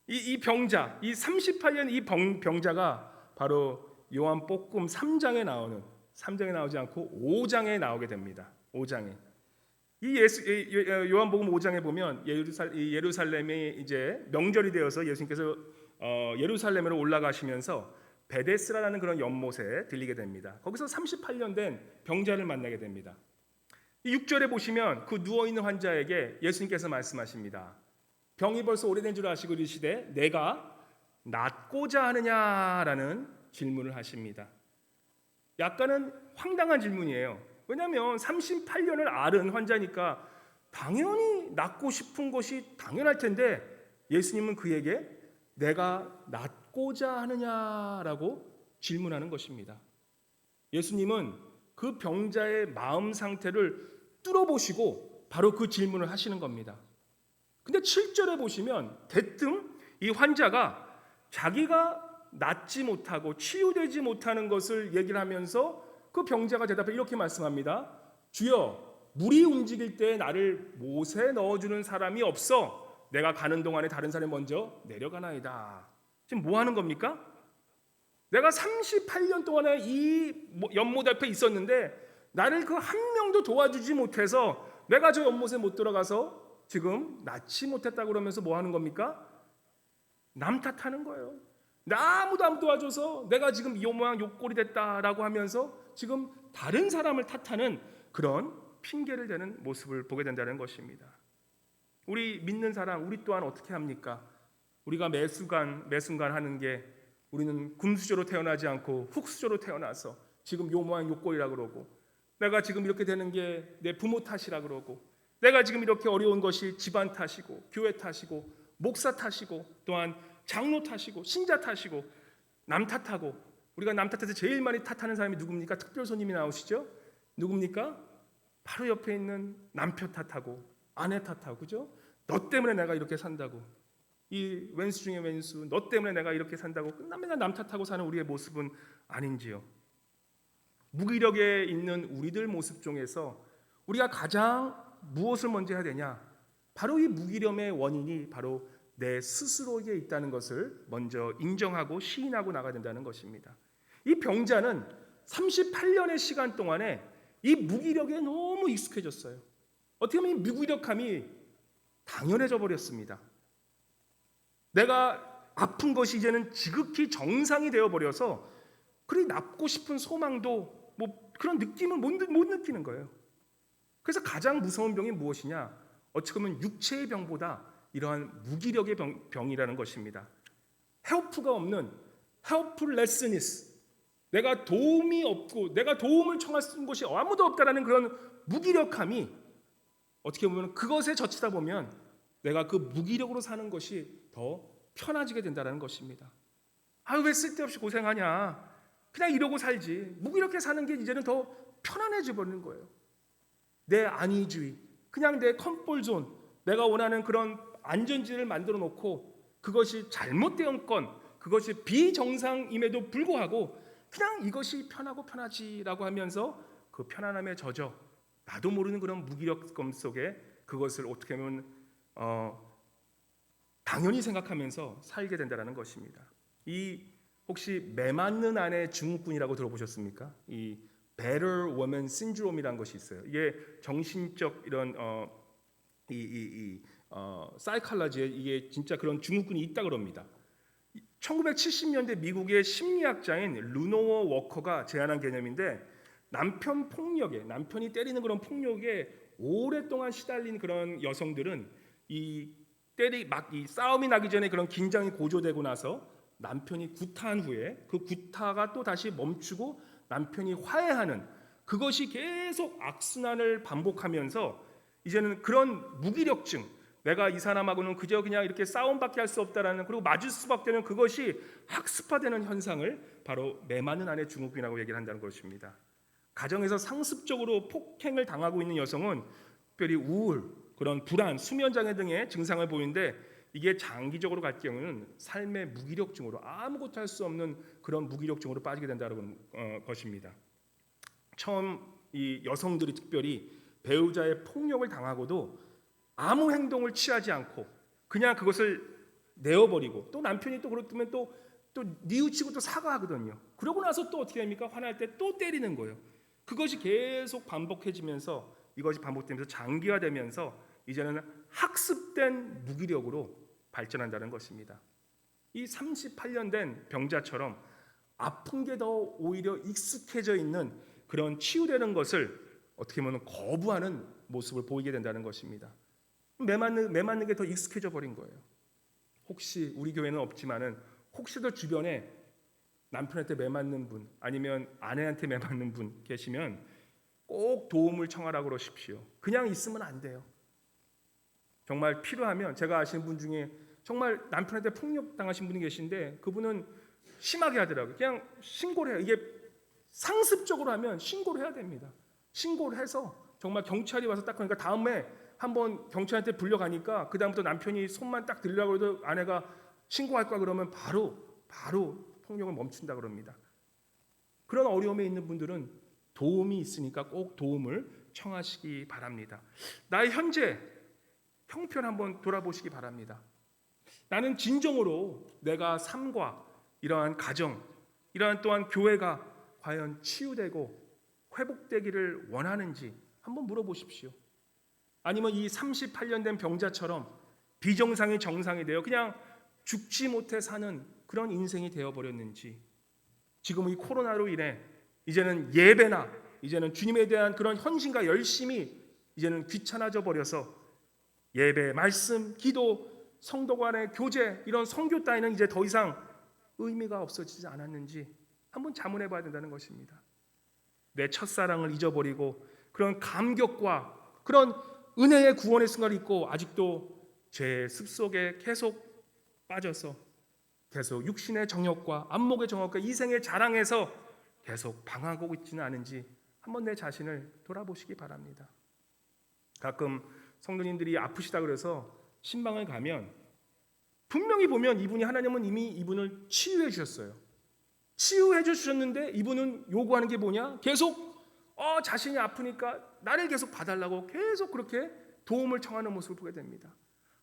이 병자, 이 38년 이 병자가 바로 요한 볶음 3장에 나오지 않고 5장에 나오게 됩니다. 5장에. 요한복음 5장에 보면 예루살렘이 이제 명절이 되어서 예수님께서 예루살렘으로 올라가시면서 베데스라라는 그런 연못에 들리게 됩니다. 거기서 38년 된 병자를 만나게 됩니다. 6절에 보시면 그 누워 있는 환자에게 예수님께서 말씀하십니다. 병이 벌써 오래된 줄 아시고 이르시되 내가 낫고자 하느냐라는 질문을 하십니다. 약간은 황당한 질문이에요. 왜냐하면 38년을 앓은 환자니까 당연히 낫고 싶은 것이 당연할 텐데 예수님은 그에게 내가 낫고자 하느냐라고 질문하는 것입니다. 예수님은 그 병자의 마음 상태를 뚫어보시고 바로 그 질문을 하시는 겁니다. 근데 7절에 보시면 대뜸 이 환자가 자기가 낫지 못하고 치유되지 못하는 것을 얘기를 하면서 그 병자가 대답해 이렇게 말씀합니다. 주여, 물이 움직일 때 나를 못에 넣어주는 사람이 없어 내가 가는 동안에 다른 사람이 먼저 내려가나이다. 지금 뭐 하는 겁니까? 내가 38년 동안에 이 연못 앞에 있었는데 나를 그 한 명도 도와주지 못해서 내가 저 연못에 못 들어가서 지금 낫지 못했다고 그러면서 뭐 하는 겁니까? 남 탓하는 거예요. 아무도 안 도와줘서 내가 지금 요 모양 요 꼴이 됐다라고 하면서 지금 다른 사람을 탓하는 그런 핑계를 대는 모습을 보게 된다는 것입니다. 우리 믿는 사람, 우리 또한 어떻게 합니까? 우리가 매 순간 하는 게 우리는 금수저로 태어나지 않고 흙수저로 태어나서 지금 요 모양 요 꼴이라 그러고 내가 지금 이렇게 되는 게 내 부모 탓이라 그러고 내가 지금 이렇게 어려운 것이 집안 탓이고 교회 탓이고 목사 탓이고 또한 장로 탓이고 신자 탓이고 남 탓하고 우리가 남 탓해서 제일 많이 탓하는 사람이 누굽니까? 특별 손님이 나오시죠? 누굽니까? 바로 옆에 있는 남편 탓하고 아내 탓하고 그죠? 너 때문에 내가 이렇게 산다고 이 왼수 중에 왼수 너 때문에 내가 이렇게 산다고 맨날 남 탓하고 사는 우리의 모습은 아닌지요? 무기력에 있는 우리들 모습 중에서 우리가 가장 무엇을 먼저 해야 되냐? 바로 이 무기력의 원인이 바로 내 스스로에게 있다는 것을 먼저 인정하고 시인하고 나가야 된다는 것입니다. 이 병자는 38년의 시간 동안에 이 무기력에 너무 익숙해졌어요. 어떻게 보면 이 무기력함이 당연해져 버렸습니다. 내가 아픈 것이 이제는 지극히 정상이 되어버려서 그리 낫고 싶은 소망도 뭐 그런 느낌을 못 느끼는 거예요. 그래서 가장 무서운 병이 무엇이냐? 어떻게 보면 육체의 병보다 이러한 무기력의 병이라는 것입니다. 헬프가 없는 helplessness, 내가 도움이 없고 내가 도움을 청할 수 있는 곳이 아무도 없다라는 그런 무기력함이 어떻게 보면 그것에 젖히다 보면 내가 그 무기력으로 사는 것이 더 편해지게 된다는 것입니다. 왜 쓸데없이 고생하냐, 그냥 이러고 살지, 무기력해 사는 게 이제는 더 편안해져 버리는 거예요. 내 안위주의, 그냥 내 컴포트존, 내가 원하는 그런 안전지를 만들어 놓고 그것이 잘못된 건, 그것이 비정상임에도 불구하고 그냥 이것이 편하고 편하지라고 하면서 그 편안함에 젖어 나도 모르는 그런 무기력감 속에 그것을 어떻게 보면 당연히 생각하면서 살게 된다는 것입니다. 이 혹시 매맞는 아내 증후군이라고 들어보셨습니까? 이 Better Woman Syndrome이라는 것이 있어요. 이게 정신적 이런 사이칼라지에 이게 진짜 그런 증후군이 있다 그럽니다. 1970년대 미국의 심리학자인 루노어 워커가 제안한 개념인데, 남편 폭력에, 남편이 때리는 그런 폭력에 오랫동안 시달린 그런 여성들은 이 싸움이 나기 전에 그런 긴장이 고조되고 나서 남편이 구타한 후에 그 구타가 또 다시 멈추고 남편이 화해하는, 그것이 계속 악순환을 반복하면서 이제는 그런 무기력증, 내가 이 사람하고는 그저 그냥 이렇게 싸움밖에 할 수 없다라는, 그리고 맞을 수밖에 없는 그것이 학습화되는 현상을 바로 매맞는 아내 증후군이라고 얘기를 한다는 것입니다. 가정에서 상습적으로 폭행을 당하고 있는 여성은 특별히 우울, 그런 불안, 수면장애 등의 증상을 보이는데, 이게 장기적으로 갈 경우는 삶의 무기력증으로, 아무것도 할 수 없는 그런 무기력증으로 빠지게 된다는 것입니다. 처음 이 여성들이 특별히 배우자의 폭력을 당하고도 아무 행동을 취하지 않고 그냥 그것을 내어버리고, 또 남편이 또 그렇다면 또 뉘우치고 또 사과하거든요. 그러고 나서 또 어떻게 합니까? 화날 때 또 때리는 거예요. 그것이 계속 반복해지면서, 이것이 반복되면서 장기화되면서 이제는 학습된 무기력으로 발전한다는 것입니다. 이 38년 된 병자처럼 아픈 게 더 오히려 익숙해져 있는 그런 치유되는 것을 어떻게 보면 거부하는 모습을 보이게 된다는 것입니다. 매맞는 게 더 익숙해져 버린 거예요. 혹시 우리 교회는 없지만은 혹시도 주변에 남편한테 매맞는 분, 아니면 아내한테 매맞는 분 계시면 꼭 도움을 청하라고 그러십시오. 그냥 있으면 안 돼요. 정말 필요하면, 제가 아시는 분 중에 정말 남편한테 폭력 당하신 분이 계신데 그분은 심하게 하더라고요. 그냥 신고를 해요. 이게 상습적으로 하면 신고를 해야 됩니다. 신고를 해서 정말 경찰이 와서 딱 하니까, 다음에 한번 경찰한테 불려가니까 그 다음부터 남편이 손만 딱 들려고 해도 아내가 신고할 거야 그러면 바로 폭력을 멈춘다 그럽니다. 그런 어려움에 있는 분들은 도움이 있으니까 꼭 도움을 청하시기 바랍니다. 나의 현재 형편 한번 돌아보시기 바랍니다. 나는 진정으로 내가 삶과 이러한 가정, 이러한 또한 교회가 과연 치유되고 회복되기를 원하는지 한번 물어보십시오. 아니면 이 38년 된 병자처럼 비정상이 정상이 되어 그냥 죽지 못해 사는 그런 인생이 되어버렸는지, 지금 이 코로나로 인해 이제는 예배나 이제는 주님에 대한 그런 헌신과 열심이 이제는 귀찮아져 버려서 예배, 말씀, 기도, 성도 간의 교제, 이런 선교 따위는 이제 더 이상 의미가 없어지지 않았는지 한번 자문해 봐야 된다는 것입니다. 내 첫사랑을 잊어버리고 그런 감격과 그런 은혜의 구원의 순간을 잊고 아직도 죄의 습속에 계속 빠져서 계속 육신의 정욕과 안목의 정욕과 이생의 자랑에서 계속 방황하고 있지는 않은지 한번 내 자신을 돌아보시기 바랍니다. 가끔 성도님들이 아프시다 그래서 신방을 가면 분명히 보면 이분이, 하나님은 이미 이분을 치유해 주셨어요. 치유해 주셨는데 이분은 요구하는 게 뭐냐? 계속 자신이 아프니까 나를 계속 봐달라고 계속 그렇게 도움을 청하는 모습을 보게 됩니다.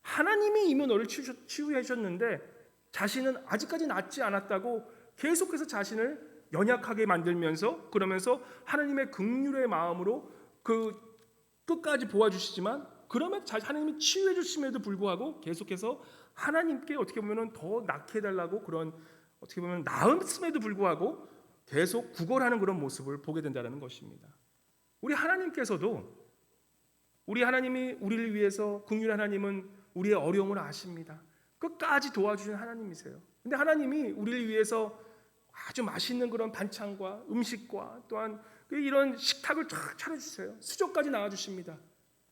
하나님이 이미 너를 치유해 주셨는데 자신은 아직까지 낫지 않았다고 계속해서 자신을 연약하게 만들면서, 그러면서 하나님의 긍휼의 마음으로 그 끝까지 보아주시지만, 그러면 하나님이 치유해 주심에도 불구하고 계속해서 하나님께 어떻게 보면 더 낫게 해달라고, 그런 어떻게 보면 나음씀에도 불구하고 계속 구걸하는 그런 모습을 보게 된다는 것입니다. 우리 하나님께서도 우리 하나님이 우리를 위해서 긍휼 하나님은 우리의 어려움을 아십니다. 끝까지 도와주시는 하나님이세요. 근데 하나님이 우리를 위해서 아주 맛있는 그런 반찬과 음식과 또한 이런 식탁을 쫙 차려주세요. 수저까지 나와주십니다.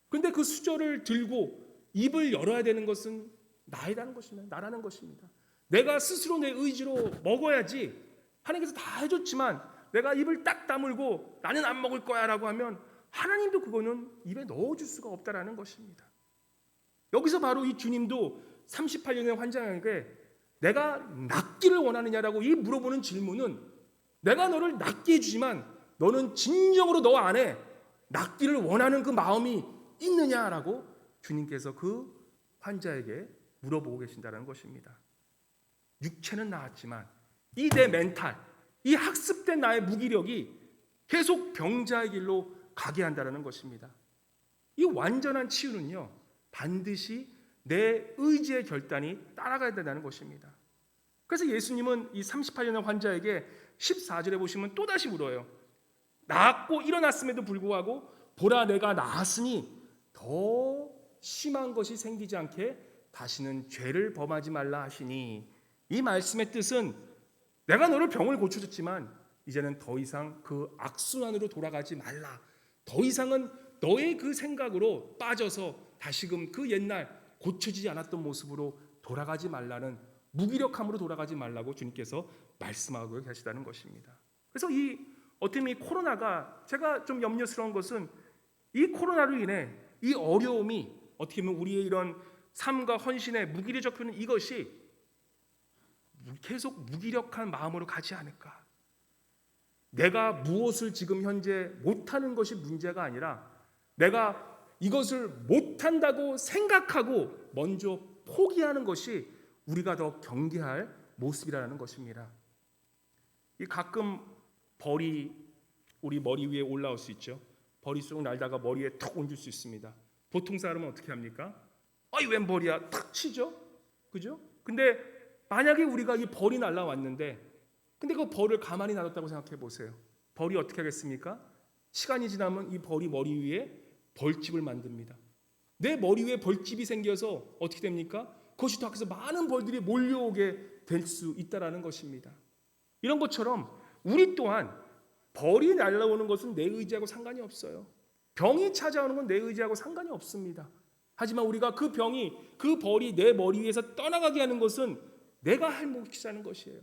그런데 그 수저를 들고 입을 열어야 되는 것은 나라는 것입니다. 내가 스스로 내 의지로 먹어야지. 하나님께서 다 해줬지만 내가 입을 딱 다물고 나는 안 먹을 거야 라고 하면 하나님도 그거는 입에 넣어줄 수가 없다라는 것입니다. 여기서 바로 이 주님도 38년의 환자에게 내가 낫기를 원하느냐라고 이 물어보는 질문은 내가 너를 낫게 해주지만 너는 진정으로 너 안에 낫기를 원하는 그 마음이 있느냐라고 주님께서 그 환자에게 물어보고 계신다는 것입니다. 육체는 나았지만 이 내 멘탈, 이 학습된 나의 무기력이 계속 병자의 길로 가게 한다는 것입니다. 이 완전한 치유는요, 반드시 내 의지의 결단이 따라가야 된다는 것입니다. 그래서 예수님은 이 38년의 환자에게 14절에 보시면 또다시 물어요. 나았고 일어났음에도 불구하고 보라 내가 나았으니 더 심한 것이 생기지 않게 다시는 죄를 범하지 말라 하시니, 이 말씀의 뜻은 내가 너를 병을 고쳐줬지만 이제는 더 이상 그 악순환으로 돌아가지 말라. 더 이상은 너의 그 생각으로 빠져서 다시금 그 옛날 고쳐지지 않았던 모습으로 돌아가지 말라는, 무기력함으로 돌아가지 말라고 주님께서 말씀하고 계시다는 것입니다. 그래서 어떻게 보면 이 코로나가, 제가 좀 염려스러운 것은 이 코로나로 인해 이 어려움이 어떻게 보면 우리의 이런 삶과 헌신에 무기를 적혀는 이것이 계속 무기력한 마음으로 가지 않을까. 내가 무엇을 지금 현재 못하는 것이 문제가 아니라 내가 이것을 못한다고 생각하고 먼저 포기하는 것이 우리가 더 경계할 모습이라는 것입니다. 이 가끔 벌이 우리 머리 위에 올라올 수 있죠. 벌이 쑥 날다가 머리에 턱 얹을 수 있습니다. 보통 사람은 어떻게 합니까? 아이 웬 벌이야 탁 치죠. 그죠? 근데 만약에 우리가 이 벌이 날라왔는데 근데 그 벌을 가만히 놔뒀다고 생각해 보세요. 벌이 어떻게 하겠습니까? 시간이 지나면 이 벌이 머리 위에 벌집을 만듭니다. 내 머리 위에 벌집이 생겨서 어떻게 됩니까? 그것이 더 그래서 많은 벌들이 몰려오게 될 수 있다라는 것입니다. 이런 것처럼 우리 또한 벌이 날라오는 것은 내 의지하고 상관이 없어요. 병이 찾아오는 건 내 의지하고 상관이 없습니다. 하지만 우리가 그 병이, 그 벌이 내 머리 위에서 떠나가게 하는 것은 내가 할 몫이라는 것이에요.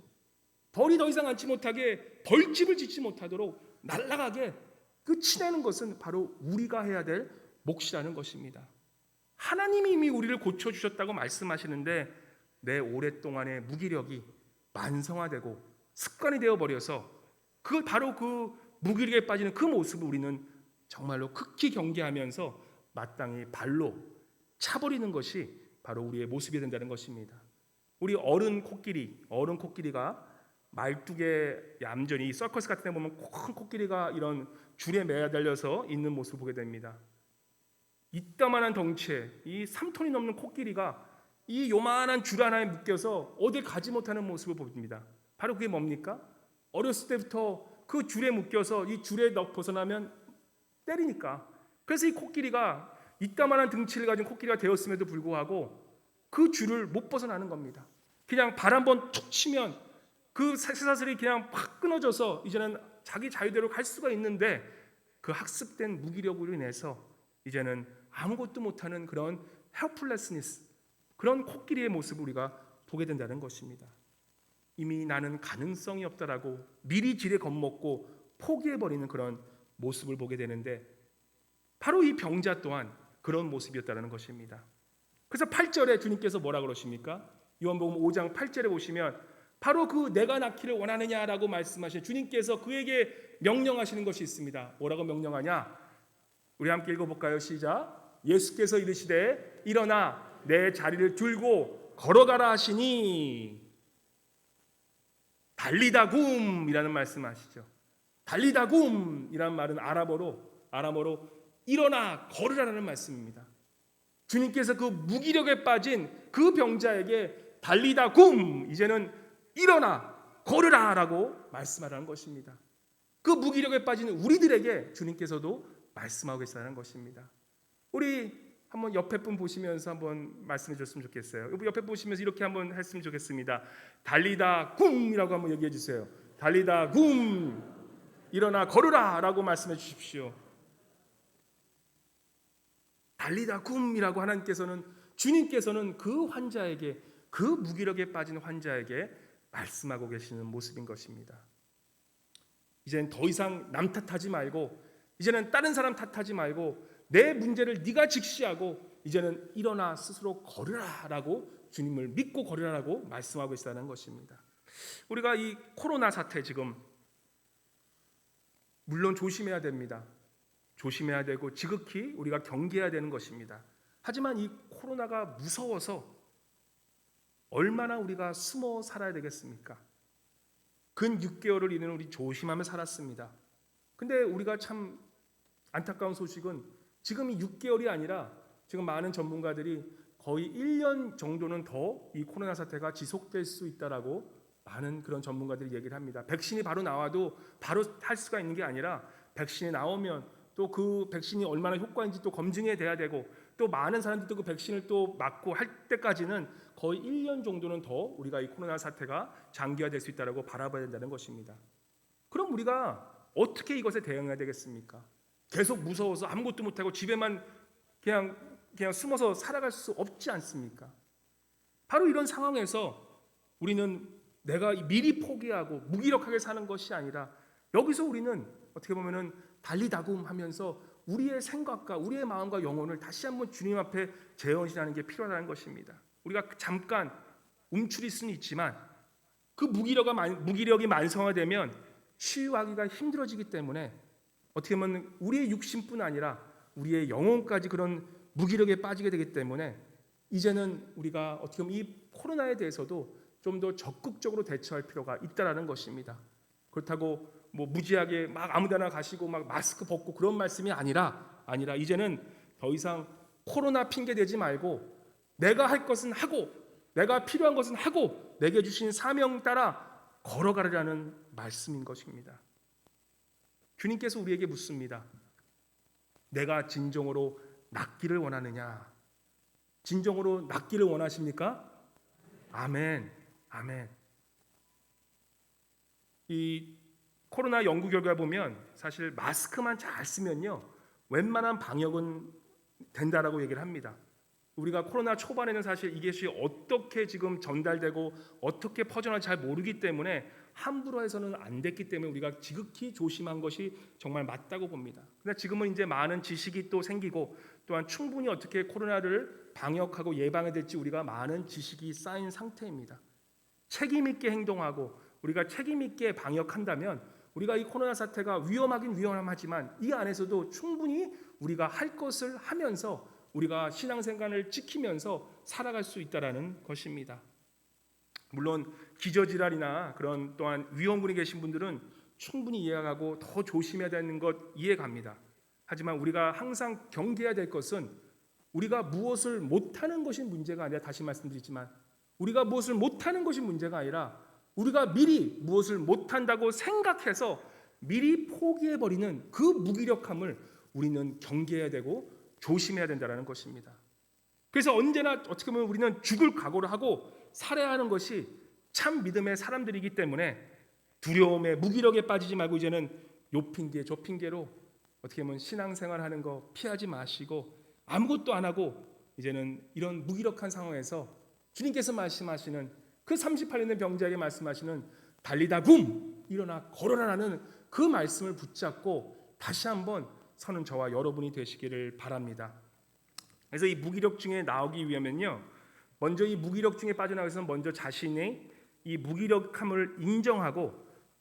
벌이 더 이상 앉지 못하게, 벌집을 짓지 못하도록 날아가게 그 치내는 것은 바로 우리가 해야 될 몫이라는 것입니다. 하나님이 이미 우리를 고쳐주셨다고 말씀하시는데 내 오랫동안의 무기력이 만성화되고 습관이 되어버려서 바로 그 무기력에 빠지는 그 모습을 우리는 정말로 극히 경계하면서 마땅히 발로 차버리는 것이 바로 우리의 모습이 된다는 것입니다. 우리 어른 코끼리가 말뚝에 얌전히 서커스 같은 데 보면 큰 코끼리가 이런 줄에 매달려서 있는 모습을 보게 됩니다. 이따만한 덩치에 이 3톤이 넘는 코끼리가 이 요만한 줄 하나에 묶여서 어딜 가지 못하는 모습을 봅니다. 바로 그게 뭡니까? 어렸을 때부터 그 줄에 묶여서 이 줄에 벗어나면 때리니까. 그래서 이 코끼리가 이따만한 등치를 가진 코끼리가 되었음에도 불구하고 그 줄을 못 벗어나는 겁니다. 그냥 발 한번 툭 치면 그 쇠사슬이 그냥 팍 끊어져서 이제는 자기 자유대로 갈 수가 있는데 그 학습된 무기력으로 인해서 이제는 아무것도 못하는 그런 helplessness, 그런 코끼리의 모습을 우리가 보게 된다는 것입니다. 이미 나는 가능성이 없다라고 미리 지레 겁먹고 포기해버리는 그런 모습을 보게 되는데 바로 이 병자 또한 그런 모습이었다는 것입니다. 그래서 8절에 주님께서 뭐라 그러십니까? 요한복음 5장 8절에 보시면 바로 그 내가 낳기를 원하느냐라고 말씀하신 주님께서 그에게 명령하시는 것이 있습니다. 뭐라고 명령하냐? 우리 함께 읽어볼까요? 시작. 예수께서 이르시되 일어나 내 자리를 들고 걸어가라 하시니, 달리다굼이라는 말씀하시죠. 달리다굼이라는 말은 아람어로 일어나 걸으라는 말씀입니다. 주님께서 그 무기력에 빠진 그 병자에게 달리다굼, 이제는 일어나 걸으라라고 말씀하라는 것입니다. 그 무기력에 빠진 우리들에게 주님께서도 말씀하고 계시다는 것입니다. 우리 한번 옆에 분 보시면서 한번 말씀해 줬으면 좋겠어요. 옆에 보시면서 이렇게 한번 했으면 좋겠습니다. 달리다 굼이라고 한번 얘기해 주세요. 달리다 굼, 일어나 걸으라라고 말씀해 주십시오. 달리다 굼이라고 하나님께서는, 주님께서는 그 환자에게, 그 무기력에 빠진 환자에게 말씀하고 계시는 모습인 것입니다. 이제는 더 이상 남 탓하지 말고, 이제는 다른 사람 탓하지 말고 내 문제를 네가 직시하고 이제는 일어나 스스로 걸으라라고, 주님을 믿고 걸으라라고 말씀하고 있다는 것입니다. 우리가 이 코로나 사태 지금 물론 조심해야 됩니다. 조심해야 되고 지극히 우리가 경계해야 되는 것입니다. 하지만 이 코로나가 무서워서 얼마나 우리가 숨어 살아야 되겠습니까? 근 6개월을 이내는 우리 조심하며 살았습니다. 근데 우리가 참 안타까운 소식은 지금 이 6개월이 아니라 지금 많은 전문가들이 거의 1년 정도는 더 이 코로나 사태가 지속될 수 있다라고 많은 그런 전문가들이 얘기를 합니다. 백신이 바로 나와도 바로 할 수가 있는 게 아니라 백신이 나오면 또 그 백신이 얼마나 효과인지 또 검증해야 돼야 되고, 또 많은 사람들도 그 백신을 또 맞고 할 때까지는 거의 1년 정도는 더 우리가 이 코로나 사태가 장기화될 수 있다라고 바라봐야 된다는 것입니다. 그럼 우리가 어떻게 이것에 대응해야 되겠습니까? 계속 무서워서 아무것도 못하고 집에만 그냥 숨어서 살아갈 수 없지 않습니까? 바로 이런 상황에서 우리는 내가 미리 포기하고 무기력하게 사는 것이 아니라, 여기서 우리는 어떻게 보면은 달리다굼 하면서 우리의 생각과 우리의 마음과 영혼을 다시 한번 주님 앞에 재현시하는 게 필요하다는 것입니다. 우리가 잠깐 움츠릴 수는 있지만 그 무기력이 만성화되면 치유하기가 힘들어지기 때문에 어떻게 보면 우리의 육신뿐 아니라 우리의 영혼까지 그런 무기력에 빠지게 되기 때문에 이제는 우리가 어떻게 보면 이 코로나에 대해서도 좀 더 적극적으로 대처할 필요가 있다라는 것입니다. 그렇다고 뭐 무지하게 막 아무데나 가시고 막 마스크 벗고 그런 말씀이 아니라 이제는 더 이상 코로나 핑계 대지 말고 내가 할 것은 하고 내가 필요한 것은 하고 내게 주신 사명 따라 걸어가라는 말씀인 것입니다. 주님께서 우리에게 묻습니다. 내가 진정으로 낫기를 원하느냐? 진정으로 낫기를 원하십니까? 아멘. 아멘. 이 코로나 연구 결과 보면 사실 마스크만 잘 쓰면요, 웬만한 방역은 된다라고 얘기를 합니다. 우리가 코로나 초반에는 사실 이것이 어떻게 지금 전달되고 어떻게 퍼져나갈지 잘 모르기 때문에 함부로 해서는 안 됐기 때문에 우리가 지극히 조심한 것이 정말 맞다고 봅니다. 근데 지금은 이제 많은 지식이 또 생기고 또한 충분히 어떻게 코로나를 방역하고 예방해야 될지 우리가 많은 지식이 쌓인 상태입니다. 책임 있게 행동하고 우리가 책임 있게 방역한다면 우리가 이 코로나 사태가 위험하긴 위험하지만 이 안에서도 충분히 우리가 할 것을 하면서 우리가 신앙생활을 지키면서 살아갈 수 있다라는 것입니다. 물론 기저질환이나 그런 또한 위험군에 계신 분들은 충분히 이해하고 더 조심해야 되는 것 이해갑니다. 하지만 우리가 항상 경계해야 될 것은 우리가 무엇을 못하는 것이 문제가 아니라, 다시 말씀드리지만 우리가 무엇을 못하는 것이 문제가 아니라 우리가 미리 무엇을 못한다고 생각해서 미리 포기해버리는 그 무기력함을 우리는 경계해야 되고 조심해야 된다는 것입니다. 그래서 언제나 어떻게 보면 우리는 죽을 각오를 하고 살아야 하는 것이 참 믿음의 사람들이기 때문에 두려움에 무기력에 빠지지 말고 이제는 요 핑계 저 핑계로 어떻게 보면 신앙생활하는 거 피하지 마시고 아무것도 안 하고 이제는 이런 무기력한 상황에서 주님께서 말씀하시는 그 38년 된 병자에게 말씀하시는 달리다 굼 일어나 걸어라라는 그 말씀을 붙잡고 다시 한번 서는 저와 여러분이 되시기를 바랍니다. 그래서 이 무기력증에 나오기 위하면요, 먼저 이 무기력증에 빠져나가기 위해서는 먼저 자신의 이 무기력함을 인정하고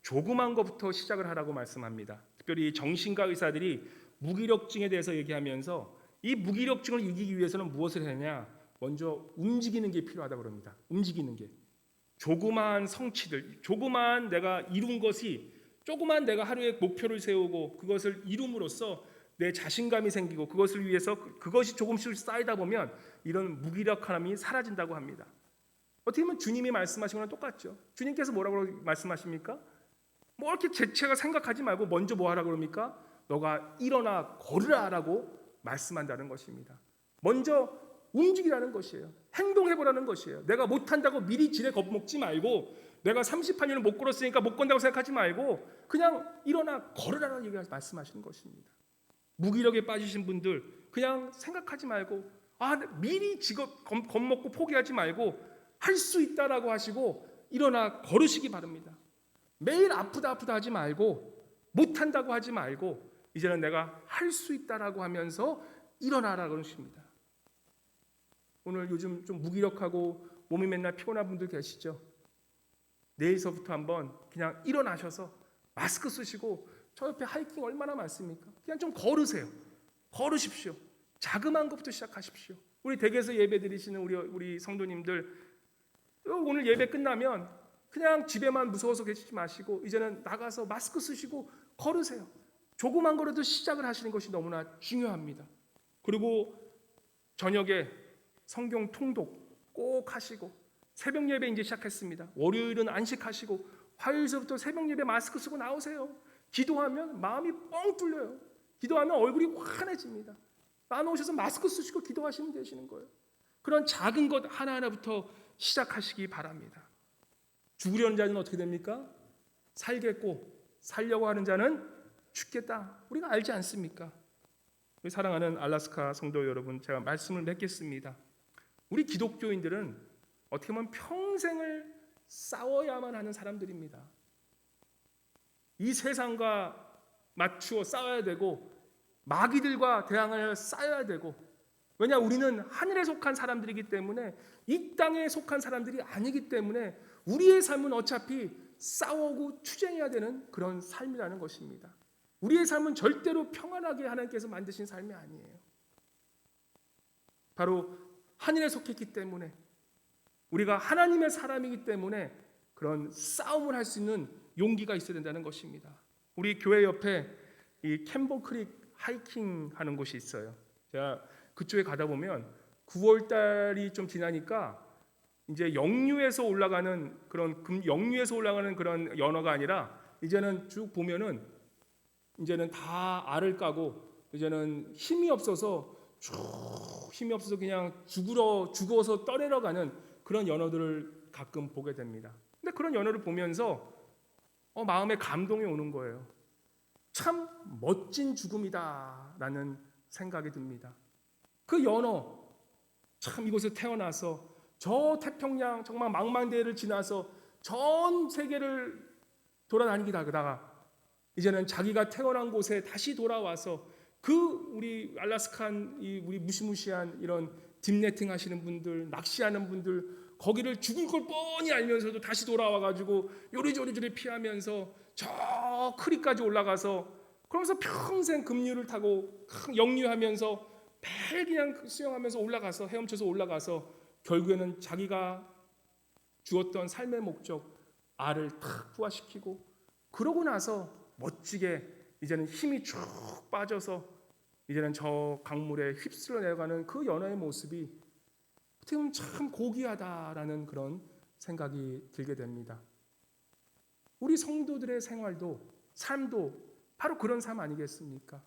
조그만 것부터 시작을 하라고 말씀합니다. 특별히 정신과 의사들이 무기력증에 대해서 얘기하면서 이 무기력증을 이기기 위해서는 무엇을 해야 하냐? 먼저 움직이는 게 필요하다고 그럽니다. 움직이는 게. 조그마한 성취들, 조그마한 내가 이룬 것이, 조그마한 내가 하루에 목표를 세우고 그것을 이룸으로써 내 자신감이 생기고 그것을 위해서 그것이 조금씩 쌓이다 보면 이런 무기력함이 사라진다고 합니다. 어떻게 보면 주님이 말씀하신 거랑 똑같죠. 주님께서 뭐라고 말씀하십니까? 뭐 이렇게 제가 생각하지 말고 먼저 뭐 하라고 그럽니까? 너가 일어나 걸으라라고 말씀한다는 것입니다. 먼저 움직이라는 것이에요. 행동해보라는 것이에요. 내가 못한다고 미리 지레 겁먹지 말고, 내가 38년을 못 걸었으니까 못 건다고 생각하지 말고 그냥 일어나 걸으라는 얘기를 말씀하시는 것입니다. 무기력에 빠지신 분들 그냥 생각하지 말고 미리 겁먹고 포기하지 말고 할 수 있다라고 하시고 일어나 걸으시기 바랍니다. 매일 아프다 하지 말고 못한다고 하지 말고 이제는 내가 할 수 있다라고 하면서 일어나라고 하십니다. 오늘 요즘 좀 무기력하고 몸이 맨날 피곤한 분들 계시죠? 내일서부터 한번 그냥 일어나셔서 마스크 쓰시고, 저 옆에 하이킹 얼마나 많습니까? 그냥 좀 걸으세요. 걸으십시오. 자그마한 것부터 시작하십시오. 우리 댁에서 예배 드리시는 우리 성도님들, 오늘 예배 끝나면 그냥 집에만 무서워서 계시지 마시고 이제는 나가서 마스크 쓰시고 걸으세요. 조그만 거라도 시작을 하시는 것이 너무나 중요합니다. 그리고 저녁에 성경 통독 꼭 하시고, 새벽 예배 이제 시작했습니다. 월요일은 안식하시고 화요일서부터 새벽 예배 마스크 쓰고 나오세요. 기도하면 마음이 뻥 뚫려요. 기도하면 얼굴이 환해집니다. 나오셔서 마스크 쓰시고 기도하시면 되시는 거예요. 그런 작은 것 하나하나부터 시작하시기 바랍니다. 죽으려는 자는 어떻게 됩니까? 살겠고 살려고 하는 자는 죽겠다. 우리가 알지 않습니까? 우리 사랑하는 알라스카 성도 여러분, 제가 말씀을 맺겠습니다. 우리 기독교인들은 어떻게 보면 평생을 싸워야만 하는 사람들입니다. 이 세상과 맞추어 싸워야 되고 마귀들과 대항하여 싸워야 되고, 왜냐 우리는 하늘에 속한 사람들이기 때문에, 이 땅에 속한 사람들이 아니기 때문에 우리의 삶은 어차피 싸우고 투쟁해야 되는 그런 삶이라는 것입니다. 우리의 삶은 절대로 평안하게 하나님께서 만드신 삶이 아니에요. 바로 하늘에 속했기 때문에, 우리가 하나님의 사람이기 때문에 그런 싸움을 할 수 있는 용기가 있어야 된다는 것입니다. 우리 교회 옆에 이 캠버 크릭 하이킹 하는 곳이 있어요. 제가 그쪽에 가다 보면 9월 달이 좀 지나니까 이제 영유에서 올라가는 그런 연어가 아니라 이제는 쭉 보면은 이제는 다 알을 까고 이제는 힘이 없어서 그냥 죽어서 떠내려가는 그런 연어들을 가끔 보게 됩니다. 근데 그런 연어를 보면서 마음에 감동이 오는 거예요. 참 멋진 죽음이다라는 생각이 듭니다. 그 연어 참 이곳에 태어나서 저 태평양 정말 망망대해를 지나서 전 세계를 돌아다니다가 이제는 자기가 태어난 곳에 다시 돌아와서 우리 알라스칸 우리 무시무시한 이런 딥네팅 하시는 분들, 낚시하는 분들, 거기를 죽을 걸 뻔히 알면서도 다시 돌아와가지고 요리조리 피하면서 저 크리까지 올라가서, 그러면서 평생 급류를 타고 역류하면서 매일 그냥 수영하면서 올라가서 헤엄쳐서 올라가서 결국에는 자기가 주었던 삶의 목적 알을 탁 부화시키고, 그러고 나서 멋지게 이제는 힘이 쭉 빠져서 이제는 저 강물에 휩쓸려 내려가는 그 연어의 모습이 어떻게 보면 참 고귀하다라는 그런 생각이 들게 됩니다. 우리 성도들의 생활도, 삶도 바로 그런 삶 아니겠습니까?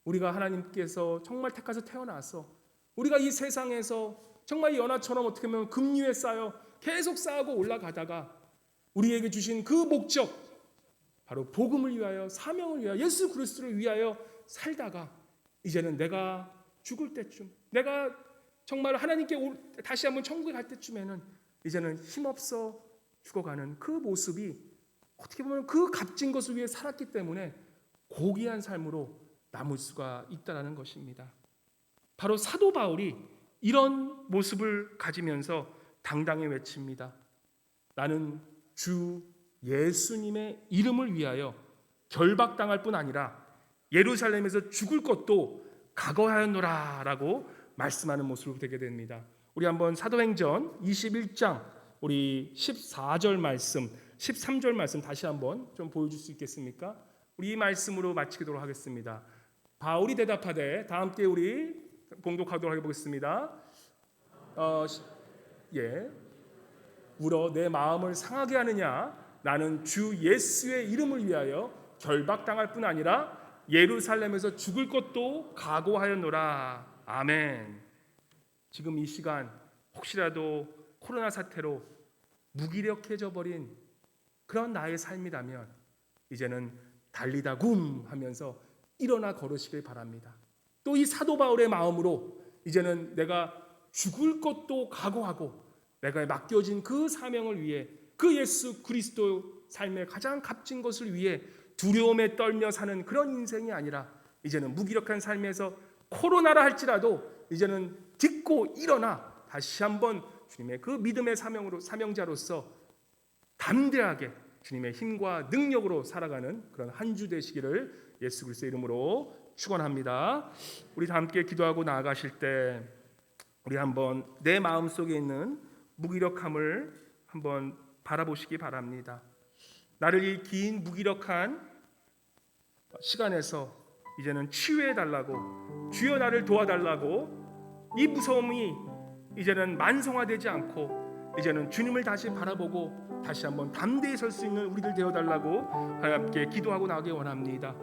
우리가 하나님께서 정말 택해서 태어나서 우리가 이 세상에서 정말 이 연화처럼 어떻게 보면 급류에 쌓여 계속 쌓고 올라가다가 우리에게 주신 그 목적, 바로 복음을 위하여, 사명을 위하여, 예수 그리스도를 위하여 살다가 이제는 내가 죽을 때쯤, 내가 정말 하나님께 다시 한번 천국에 갈 때쯤에는 이제는 힘없어 죽어가는 그 모습이 어떻게 보면 그 값진 것을 위해 살았기 때문에 고귀한 삶으로 남을 수가 있다는 것입니다. 바로 사도 바울이 이런 모습을 가지면서 당당히 외칩니다. 나는 주 예수님의 이름을 위하여 결박당할 뿐 아니라 예루살렘에서 죽을 것도 각오하였노라 라고 말씀하는 모습으로 되게 됩니다. 우리 한번 사도행전 21장 우리 14절 말씀, 13절 말씀 다시 한번 좀 보여줄 수 있겠습니까? 우리 이 말씀으로 마치도록 하겠습니다. 바울이 대답하되, 다 함께 우리 봉독하도록 해보겠습니다. 울어 내 마음을 상하게 하느냐? 나는 주 예수의 이름을 위하여 결박당할 뿐 아니라 예루살렘에서 죽을 것도 각오하였노라. 아멘. 지금 이 시간 혹시라도 코로나 사태로 무기력해져 버린 그런 나의 삶이라면 이제는 달리다 굼 하면서 일어나 걸으시길 바랍니다. 또 이 사도 바울의 마음으로 이제는 내가 죽을 것도 각오하고 내가 맡겨진 그 사명을 위해, 그 예수 그리스도 삶의 가장 값진 것을 위해 두려움에 떨며 사는 그런 인생이 아니라 이제는 무기력한 삶에서 코로나라 할지라도 이제는 딛고 일어나 다시 한번 주님의 그 믿음의 사명자로서 담대하게 주님의 힘과 능력으로 살아가는 그런 한 주 되시기를 예수 그리스도의 이름으로 축원합니다. 우리 다 함께 기도하고 나아가실 때 우리 한번 내 마음속에 있는 무기력함을 한번 바라보시기 바랍니다. 나를 이 긴 무기력한 시간에서 이제는 치유해 달라고, 주여 나를 도와달라고, 이 무서움이 이제는 만성화되지 않고 이제는 주님을 다시 바라보고 다시 한번 담대히 설 수 있는 우리들 되어달라고 함께 기도하고 나가기 원합니다.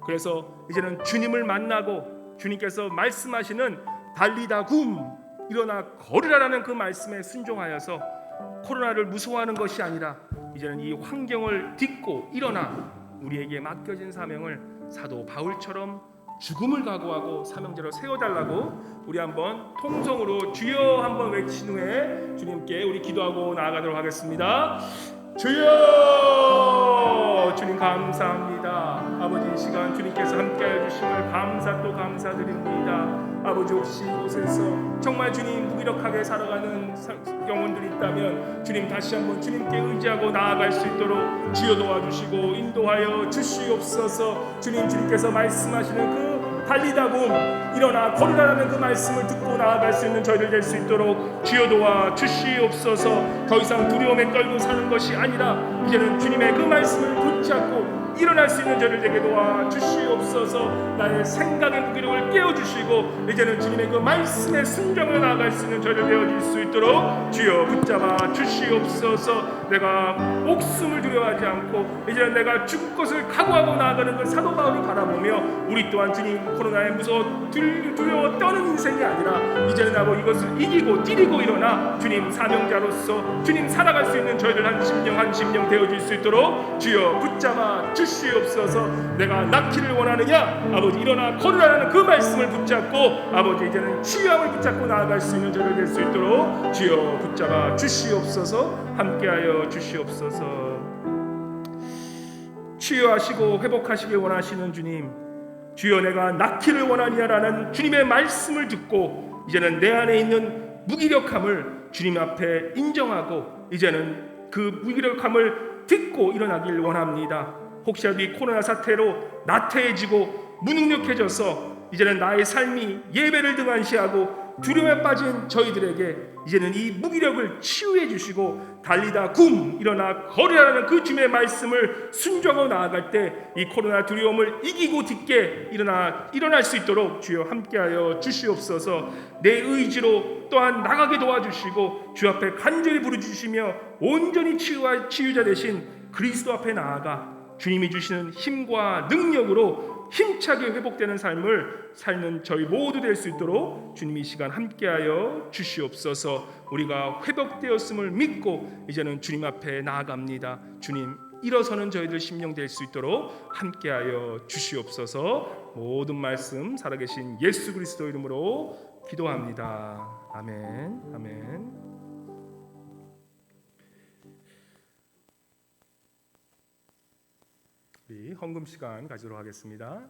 그래서 이제는 주님을 만나고 주님께서 말씀하시는 달리다 굼 일어나 걸으라라는 그 말씀에 순종하여서 코로나를 무서워하는 것이 아니라 이제는 이 환경을 딛고 일어나 우리에게 맡겨진 사명을 사도 바울처럼 죽음을 각오하고 사명자로 세워달라고 우리 한번 통성으로 주여 한번 외친 후에 주님께 우리 기도하고 나아가도록 하겠습니다. 주여! 주님 감사합니다. 아버지, 이 시간 주님께서 함께해 주심을 감사 또 감사드립니다. 아버지, 혹시 이곳에서 정말 주님 무기력하게 살아가는 영혼들이 있다면 주님 다시 한번 주님께 의지하고 나아갈 수 있도록 주여 도와주시고 인도하여 주시옵소서. 주님께서 말씀하시는 그 달리다 굼 일어나 걸으라는 그 말씀을 듣고 나아갈 수 있는 저희들 될 수 있도록 주여 도와 주시옵소서. 더 이상 두려움에 떨고 사는 것이 아니라 이제는 주님의 그 말씀을 붙잡고 일어날 수 있는 저를 되게 도와 주시옵소서. 나의 생각의 무기력을 깨워주시고 이제는 주님의 그 말씀에 순종을 나아갈 수 있는 저를 되어질 수 있도록 주여 붙잡아 주시옵소서. 내가 목숨을 두려워하지 않고 이제는 내가 죽을 것을 각오하고 나아가는 그 사도 바울을 바라보며 우리 또한 주님 코로나에 무서워 두려워 떠는 인생이 아니라 이제는 나고 이것을 이기고 뛰리고 일어나 주님 사명자로서 주님 살아갈 수 있는 저희들 한 심령 되어질 수 있도록 주여 붙잡아 주시옵소서. 내가 낳기를 원하느냐 아버지 일어나 걸으라는 그 말씀을 붙잡고 아버지 이제는 치유함을 붙잡고 나아갈 수 있는 저를 될 수 있도록 주여 붙잡아 주시옵소서. 함께하여 주시옵소서. 치유하시고 회복하시길 원하시는 주님, 주여 내가 낳기를 원하냐라는 주님의 말씀을 듣고 이제는 내 안에 있는 무기력함을 주님 앞에 인정하고 이제는 그 무기력함을 딛고 일어나길 원합니다. 혹시라도 이 코로나 사태로 나태해지고 무능력해져서 이제는 나의 삶이 예배를 등한시하고 두려움에 빠진 저희들에게 이제는 이 무기력을 치유해 주시고 달리다 굼 일어나 걸으라는 그 주님의 말씀을 순종하고 나아갈 때 이 코로나 두려움을 이기고 딛게 일어날 수 있도록 주여 함께하여 주시옵소서. 내 의지로 또한 나가게 도와주시고 주 앞에 간절히 부르짖으시며 온전히 치유자 되신 그리스도 앞에 나아가 주님이 주시는 힘과 능력으로 힘차게 회복되는 삶을 살는 저희 모두 될 수 있도록 주님이 이 시간 함께하여 주시옵소서. 우리가 회복되었음을 믿고 이제는 주님 앞에 나아갑니다. 주님 일어서는 저희들 심령 될 수 있도록 함께하여 주시옵소서. 모든 말씀 살아계신 예수 그리스도 이름으로 기도합니다. 아멘. 아멘. 우리 헌금 시간 가지도록 하겠습니다.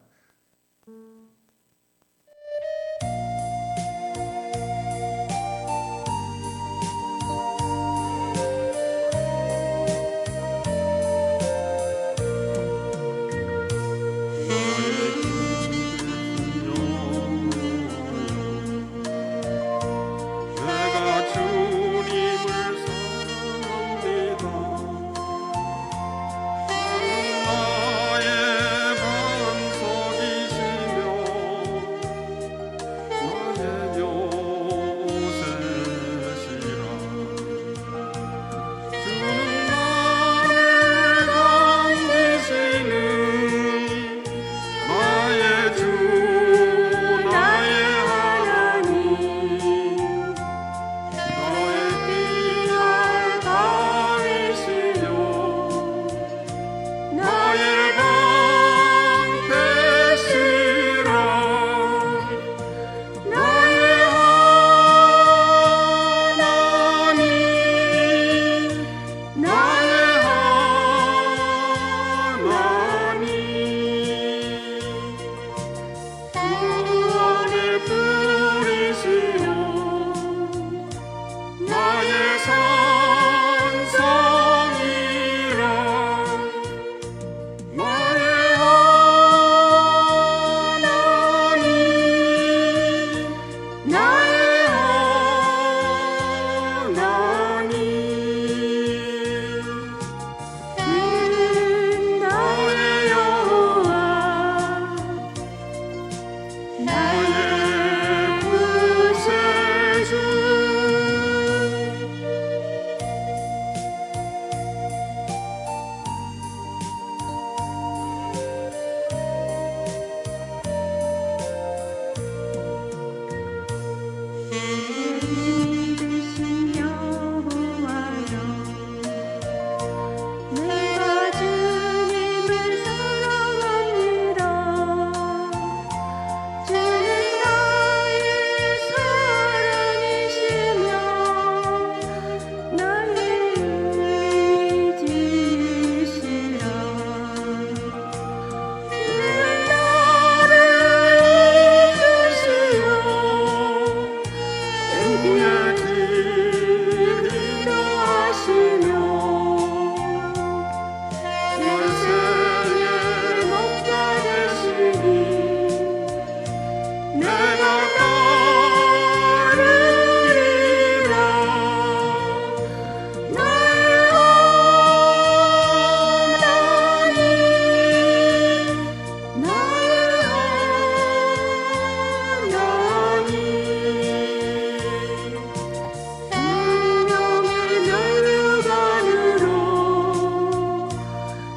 길이라 하시며 내 생의 목자 되시니 내가 따르리라. 나의 하나님 나의 하나님 생명의 면류관으로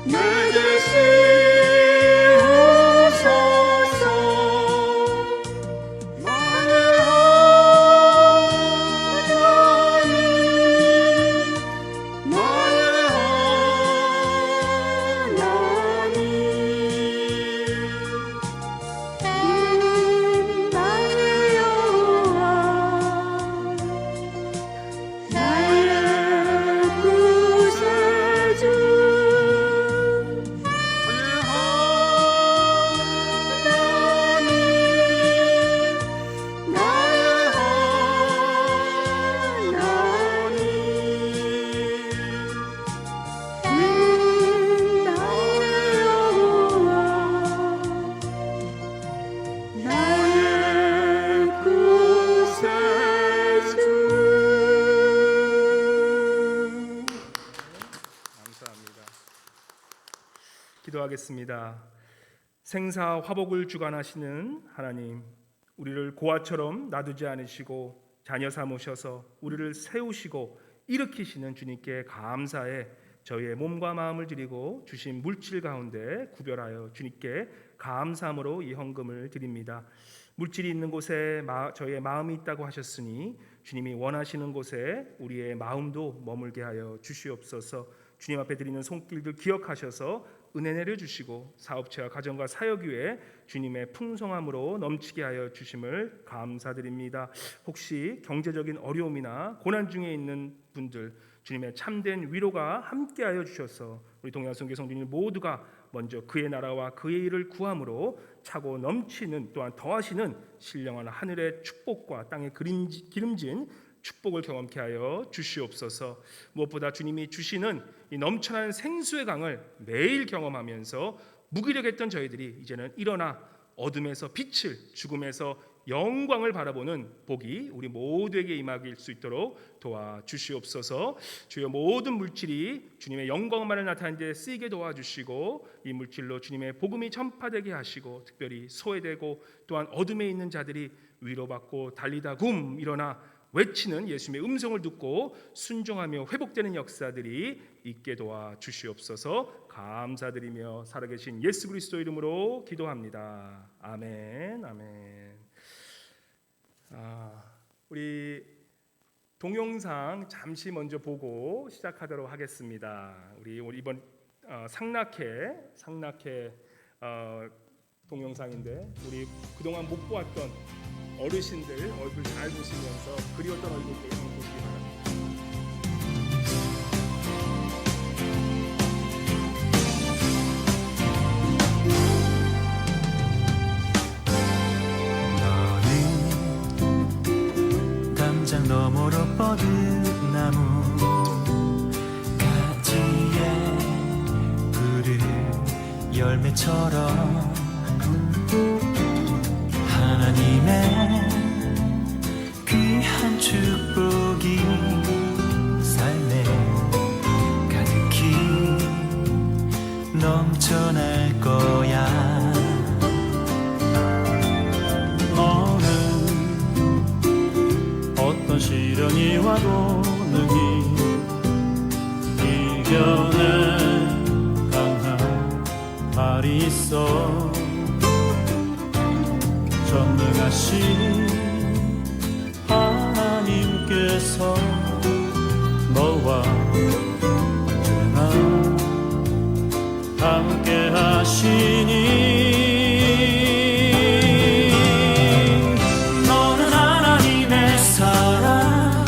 내게 씌우소서. 나의 하나님 나의 하나님 나의 여호와 나의 구세주 하나님 나의 하나님 나의 여호와 나의 구세주. 감사합니다. 기도하겠습니다. 생사 화복을 주관하시는 하나님, 우리를 고아처럼 놔두지 않으시고 자녀 삼으셔서 우리를 세우시고 일으키시는 주님께 감사해 저희의 몸과 마음을 드리고 주신 물질 가운데 구별하여 주님께 감사함으로 이 헌금을 드립니다. 물질이 있는 곳에 저희의 마음이 있다고 하셨으니 주님이 원하시는 곳에 우리의 마음도 머물게 하여 주시옵소서. 주님 앞에 드리는 손길들 기억하셔서 은혜 내려주시고 사업체와 가정과 사역 위에 주님의 풍성함으로 넘치게 하여 주심을 감사드립니다. 혹시 경제적인 어려움이나 고난 중에 있는 분들, 주님의 참된 위로가 함께하여 주셔서 우리 동양성교 성도님 모두가 먼저 그의 나라와 그의 일을 구함으로 차고 넘치는 또한 더하시는 신령한 하늘의 축복과 땅의 기름진 축복을 경험케 하여 주시옵소서. 무엇보다 주님이 주시는 이 넘쳐나는 생수의 강을 매일 경험하면서 무기력했던 저희들이 이제는 일어나 어둠에서 빛을, 죽음에서 영광을 바라보는 복이 우리 모두에게 임하길 수 있도록 도와주시옵소서. 주여 모든 물질이 주님의 영광만을 나타내는 데 쓰이게 도와주시고 이 물질로 주님의 복음이 전파되게 하시고 특별히 소외되고 또한 어둠에 있는 자들이 위로받고 달리다 굼 일어나 외치는 예수님의 음성을 듣고 순종하며 회복되는 역사들이 있게 도와주시옵소서. 감사드리며 살아계신 예수 그리스도 이름으로 기도합니다. 아멘. 아멘. 우리 동영상 잠시 먼저 보고 시작하도록 하겠습니다. 우리 이번 상낙회 동영상인데 우리 그동안 못 보았던 어르신들 얼굴 잘 보시면서 그리웠던 얼굴들 한번 보시기 바랍니다. 너는 담장 너머로 뻗은 나무 가지에 푸른 열매처럼 하나님의 귀한 축복이 삶에 가득히 넘쳐날 거야. 너는 어떤 시련이 와도 능히 이겨낼 강한 발이 있어. 전능하신 하나님께서 너와 언제나 함께 하시니 너는 하나님의 사랑,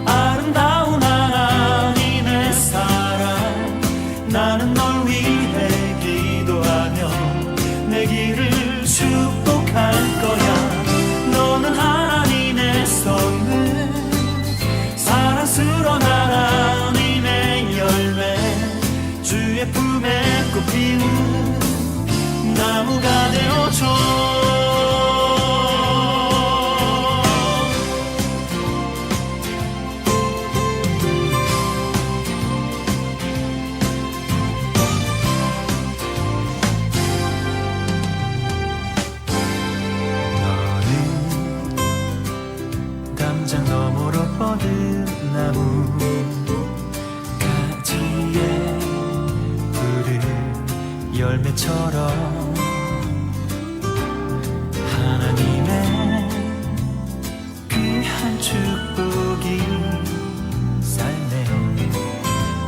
아름다운 하나님의 사랑. 나는 널 위해 기도하며 내 길을 축복할 거야. 너는 하나님의 선물, 불꽃 피운 나무가 되어줘. 너는 담장 너머로 뻗은 나무 가지에 푸른 열매처럼 하나님의 귀한 축복이 삶에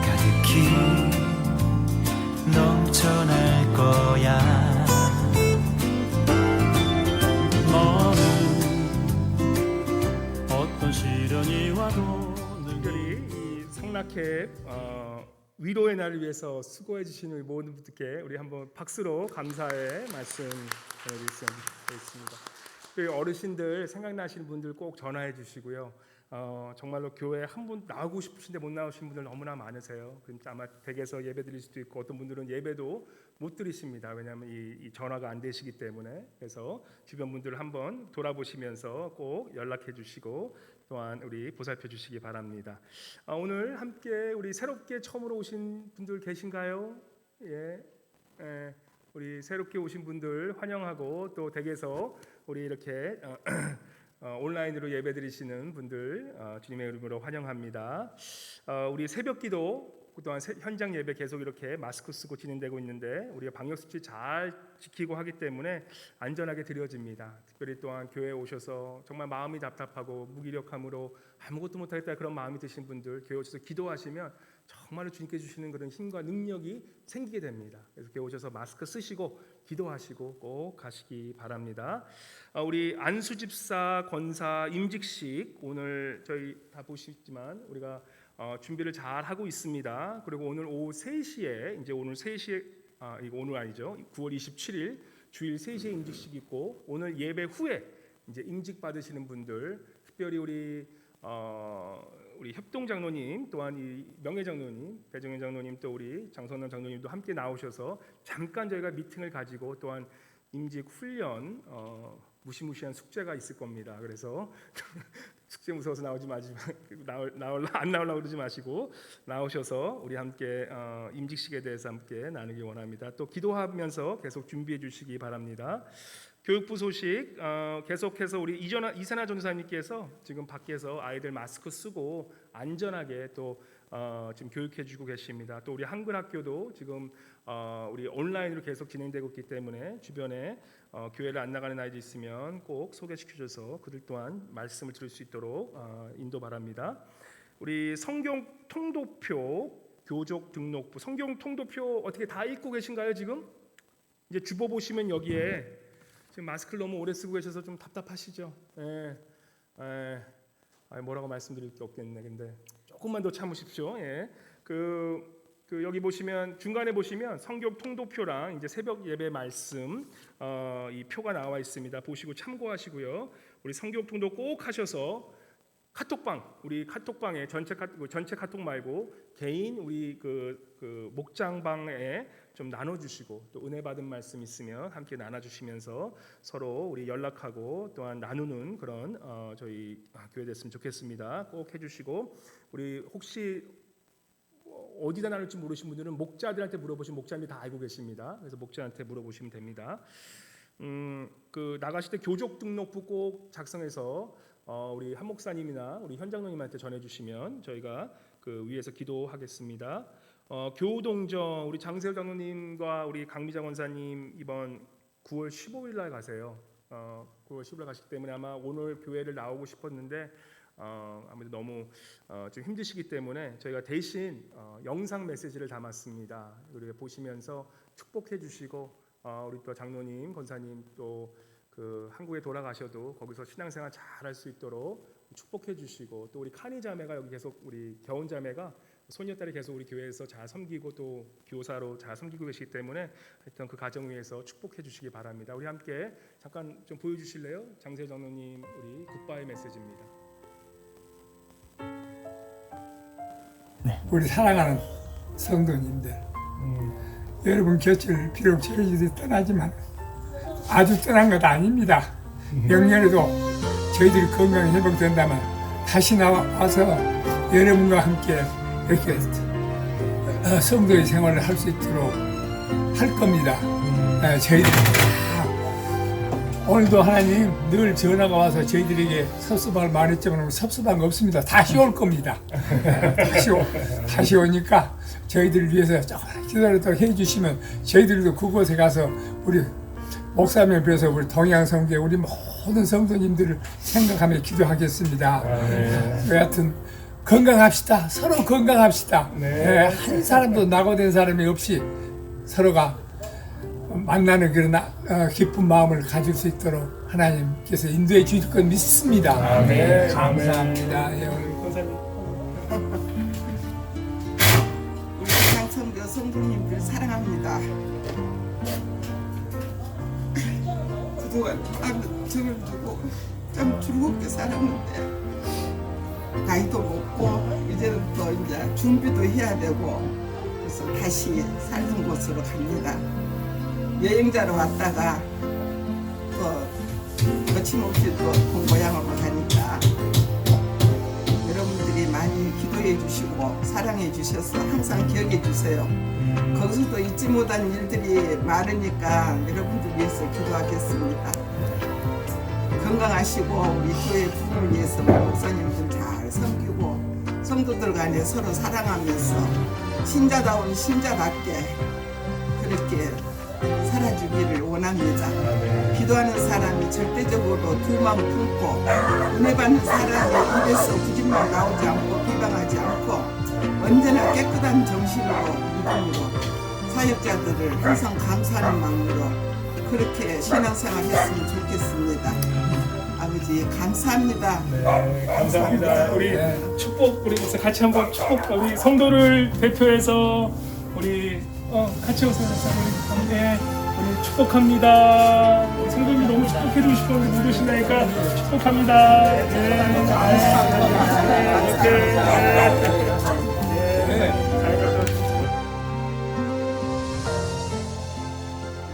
가득히 넘쳐날 거야. 너는 어떤 시련이 와도 특별히 이 성락회 위로의 날을 위해서 수고해 주시는 우리 모든 분들께 우리 한번 박수로 감사의 말씀 전해드리겠습니다. 어르신들 생각나시는 분들 꼭 전화해 주시고요. 정말로 교회 한 분 나오고 싶으신데 못 나오신 분들 너무나 많으세요. 그러니까 아마 댁에서 예배 드릴 수도 있고 어떤 분들은 예배도 못 드리십니다. 왜냐하면 이 전화가 안 되시기 때문에. 그래서 주변 분들을 한번 돌아보시면서 꼭 연락해 주시고 또한 우리 보살펴 주시기 바랍니다. 오늘 함께 우리 새롭게 처음으로 오신 분들 계신가요? 예, 우리 새롭게 오신 분들 환영하고 또 댁에서 우리 이렇게 온라인으로 예배드리시는 분들 주님의 이름으로 환영합니다. 우리 새벽기도 그동안 현장 예배 계속 이렇게 마스크 쓰고 진행되고 있는데 우리가 방역수칙 잘 지키고 하기 때문에 안전하게 드려집니다. 특별히 또한 교회에 오셔서 정말 마음이 답답하고 무기력함으로 아무것도 못하겠다 그런 마음이 드신 분들 교회 오셔서 기도하시면 정말로 주님께 주시는 그런 힘과 능력이 생기게 됩니다. 그래서 교회 오셔서 마스크 쓰시고 기도하시고 꼭 가시기 바랍니다. 우리 안수집사 권사 임직식 오늘 저희 다 보시지만 우리가 준비를 잘 하고 있습니다. 그리고 오늘 오후 3시에 이제 오늘 3시에 이거 오늘 아니죠. 9월 27일 주일 3시에 임직식 있고 오늘 예배 후에 이제 임직 받으시는 분들 특별히 우리 협동 장로님 또한 이 명예 장로님, 배정현 장로님 또 우리 장선남 장로님도 함께 나오셔서 잠깐 저희가 미팅을 가지고 또한 임직 훈련 무시무시한 숙제가 있을 겁니다. 그래서 숙제 무서워서 나오지 마시고 안 나오려고 그러지 마시고 나오셔서 우리 함께 임직식에 대해서 함께 나누기 원합니다. 또 기도하면서 계속 준비해 주시기 바랍니다. 교육부 소식 계속해서 우리 이선아 전도사님께서 지금 밖에서 아이들 마스크 쓰고 안전하게 또 지금 교육해주고 계십니다. 또 우리 한글학교도 지금 우리 온라인으로 계속 진행되고 있기 때문에 주변에 교회를 안 나가는 아이들 있으면 꼭 소개시켜줘서 그들 또한 말씀을 들을 수 있도록 인도 바랍니다. 우리 성경 통도표 교족 등록부 성경 통도표 어떻게 다 읽고 계신가요? 지금 이제 주보 보시면 여기에 지금 마스크를 너무 오래 쓰고 계셔서 좀 답답하시죠? 뭐라고 말씀드릴 게 없겠네. 근데 조금만 더 참으십시오. 예. 여기 보시면 중간에 보시면 성경 통도표랑 이제 새벽 예배 말씀 이 표가 나와 있습니다. 보시고 참고하시고요. 우리 성경 통도 꼭 하셔서 카톡방 우리 카톡방에 전체 카톡 말고 개인 우리 목장방에 좀 나눠주시고 또 은혜 받은 말씀 있으면 함께 나눠주시면서 서로 우리 연락하고 또한 나누는 그런 저희 교회 됐으면 좋겠습니다. 꼭 해주시고 우리 혹시 어디다 나눌지 모르신 분들은 목자들한테 물어보시면 목자님이 다 알고 계십니다. 그래서 목자한테 물어보시면 됩니다. 나가실 때 교족 등록부 꼭 작성해서 우리 한 목사님이나 우리 현장로님한테 전해주시면 저희가 위에서 기도하겠습니다. 교우동정 우리 장세호 장로님과 우리 강미자 권사님 이번 9월 15일 날 가세요. 9월 15일 가시기 때문에 아마 오늘 교회를 나오고 싶었는데 아무래도 너무 좀 힘드시기 때문에 저희가 대신 영상 메시지를 담았습니다. 우리가 보시면서 축복해 주시고 우리 또 장로님, 권사님 또 한국에 돌아가셔도 거기서 신앙생활 잘 할 수 있도록 축복해 주시고 또 우리 카니 자매가 여기 계속 우리 겨운 자매가 소녀딸이 계속 우리 교회에서 잘 섬기고 또 교사로 잘 섬기고 계시기 때문에 하여튼 그 가정 위해서 축복해 주시기 바랍니다. 우리 함께 잠깐 좀 보여주실래요? 장세 장로님 우리 굿바이 메시지입니다. 우리 사랑하는 성도님들 여러분 곁을 비록 저희들이 떠나지만 아주 떠난 것 아닙니다. 명년에도 저희들이 건강이 회복된다면 다시 나와서 여러분과 함께 이렇게 성도의 생활을 할 수 있도록 할 겁니다. 저희들 오늘도 하나님 늘 전화가 와서 저희들에게 섭섭함을 말했지만 섭섭한 거 없습니다. 다시 올 겁니다. 다시 오니까 저희들을 위해서 조금 기다렸다가 해주시면 저희들도 그곳에 가서 우리 목사님을 비해서 우리 동양성계 우리 모든 성도님들을 생각하며 기도하겠습니다. 여하튼 건강합시다. 서로 건강합시다. 한 사람도 낙오된 사람이 없이 서로가 만나는 그런 기쁜 마음을 가질 수 있도록 하나님께서 인도해 주실 것 믿습니다. 감사합니다. 우리 장성교 성도님들 사랑합니다. 그동안 저를 두고 참 즐겁게 살았는데 나이도 먹고 이제는 또 이제 준비도 해야 되고 그래서 다시 살던 곳으로 갑니다. 여행자로 왔다가 또 거침없이 또 본고향으로 가니까 여러분들이 많이 기도해 주시고 사랑해 주셔서 항상 기억해 주세요. 거기서도 잊지 못한 일들이 많으니까 여러분들 위해서 기도하겠습니다. 건강하시고 우리 교회 부흥을 위해서 목사님들 잘 섬기고 성도들 간에 서로 사랑하면서 신자다운 신자답게 그렇게 살아주기를 원합니다. 기도하는 사람이 절대적으로 두 마음 품고 은혜 받는 사람의 입에서 거짓말 나오지 않고 비방하지 않고 언제나 깨끗한 정신으로 믿음으로 사역자들을 항상 감사하는 마음으로 그렇게 신앙생활 했으면 좋겠습니다. 아버지 감사합니다. 감사합니다. 우리 축복 우리 같이 한번 축복 우리 성도를 대표해서 우리 같이 오세요. 우리 축복합니다. 우리 성도님 너무 축복해 주고 싶어 누르신다니까 축복합니다.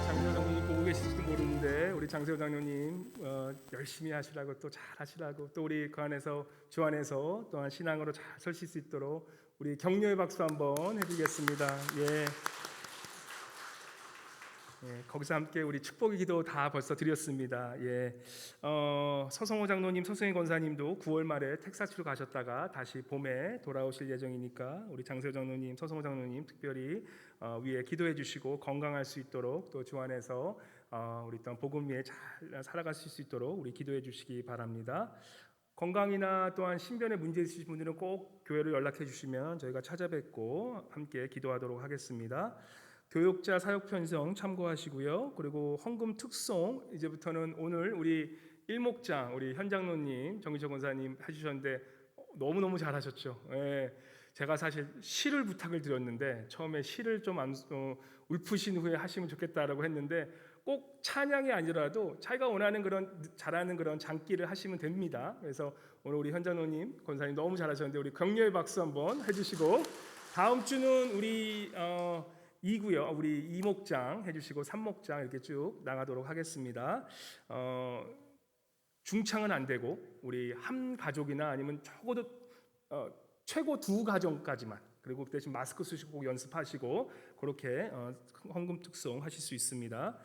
장세호 장로님 보고 계실지도 모르는데 우리 장세호 장로님 열심히 하시라고 또 잘 하시라고 또 우리 그 안에서 주 안에서 또한 신앙으로 잘 서실 수 있도록 우리 격려의 박수 한번 해드리겠습니다. 거기서 함께 우리 축복의 기도 다 벌써 드렸습니다. 서성호 장로님, 서성희 권사님도 9월 말에 텍사스로 가셨다가 다시 봄에 돌아오실 예정이니까 우리 장세호 장로님, 서성호 장로님 특별히 위에 기도해 주시고 건강할 수 있도록 또 주 안에서 우리 또한 복음 위에 잘 살아가실 수 있도록 우리 기도해 주시기 바랍니다. 건강이나 또한 신변에 문제 있으신 분들은 꼭 교회로 연락해 주시면 저희가 찾아뵙고 함께 기도하도록 하겠습니다. 교육자 사역 편성 참고하시고요. 그리고 헌금 특송 이제부터는 오늘 우리 일목장 우리 현장로님 정기철 권사님 해주셨는데 너무너무 잘하셨죠. 제가 사실 시를 부탁을 드렸는데 처음에 시를 좀 읊으신 후에 하시면 좋겠다라고 했는데 꼭 찬양이 아니라도 자기가 원하는 그런 잘하는 그런 장기를 하시면 됩니다. 그래서 오늘 우리 현장로님 권사님 너무 잘하셨는데 우리 격려의 박수 한번 해주시고 다음 주는 우리 2구요. 우리 2목장 해주시고 3목장 이렇게 쭉 나가도록 하겠습니다. 중창은 안 되고 우리 한 가족이나 아니면 적어도 최고 2가정까지만 그리고 그 대신 마스크 쓰시고 꼭 연습하시고 그렇게 헌금 특송 하실 수 있습니다.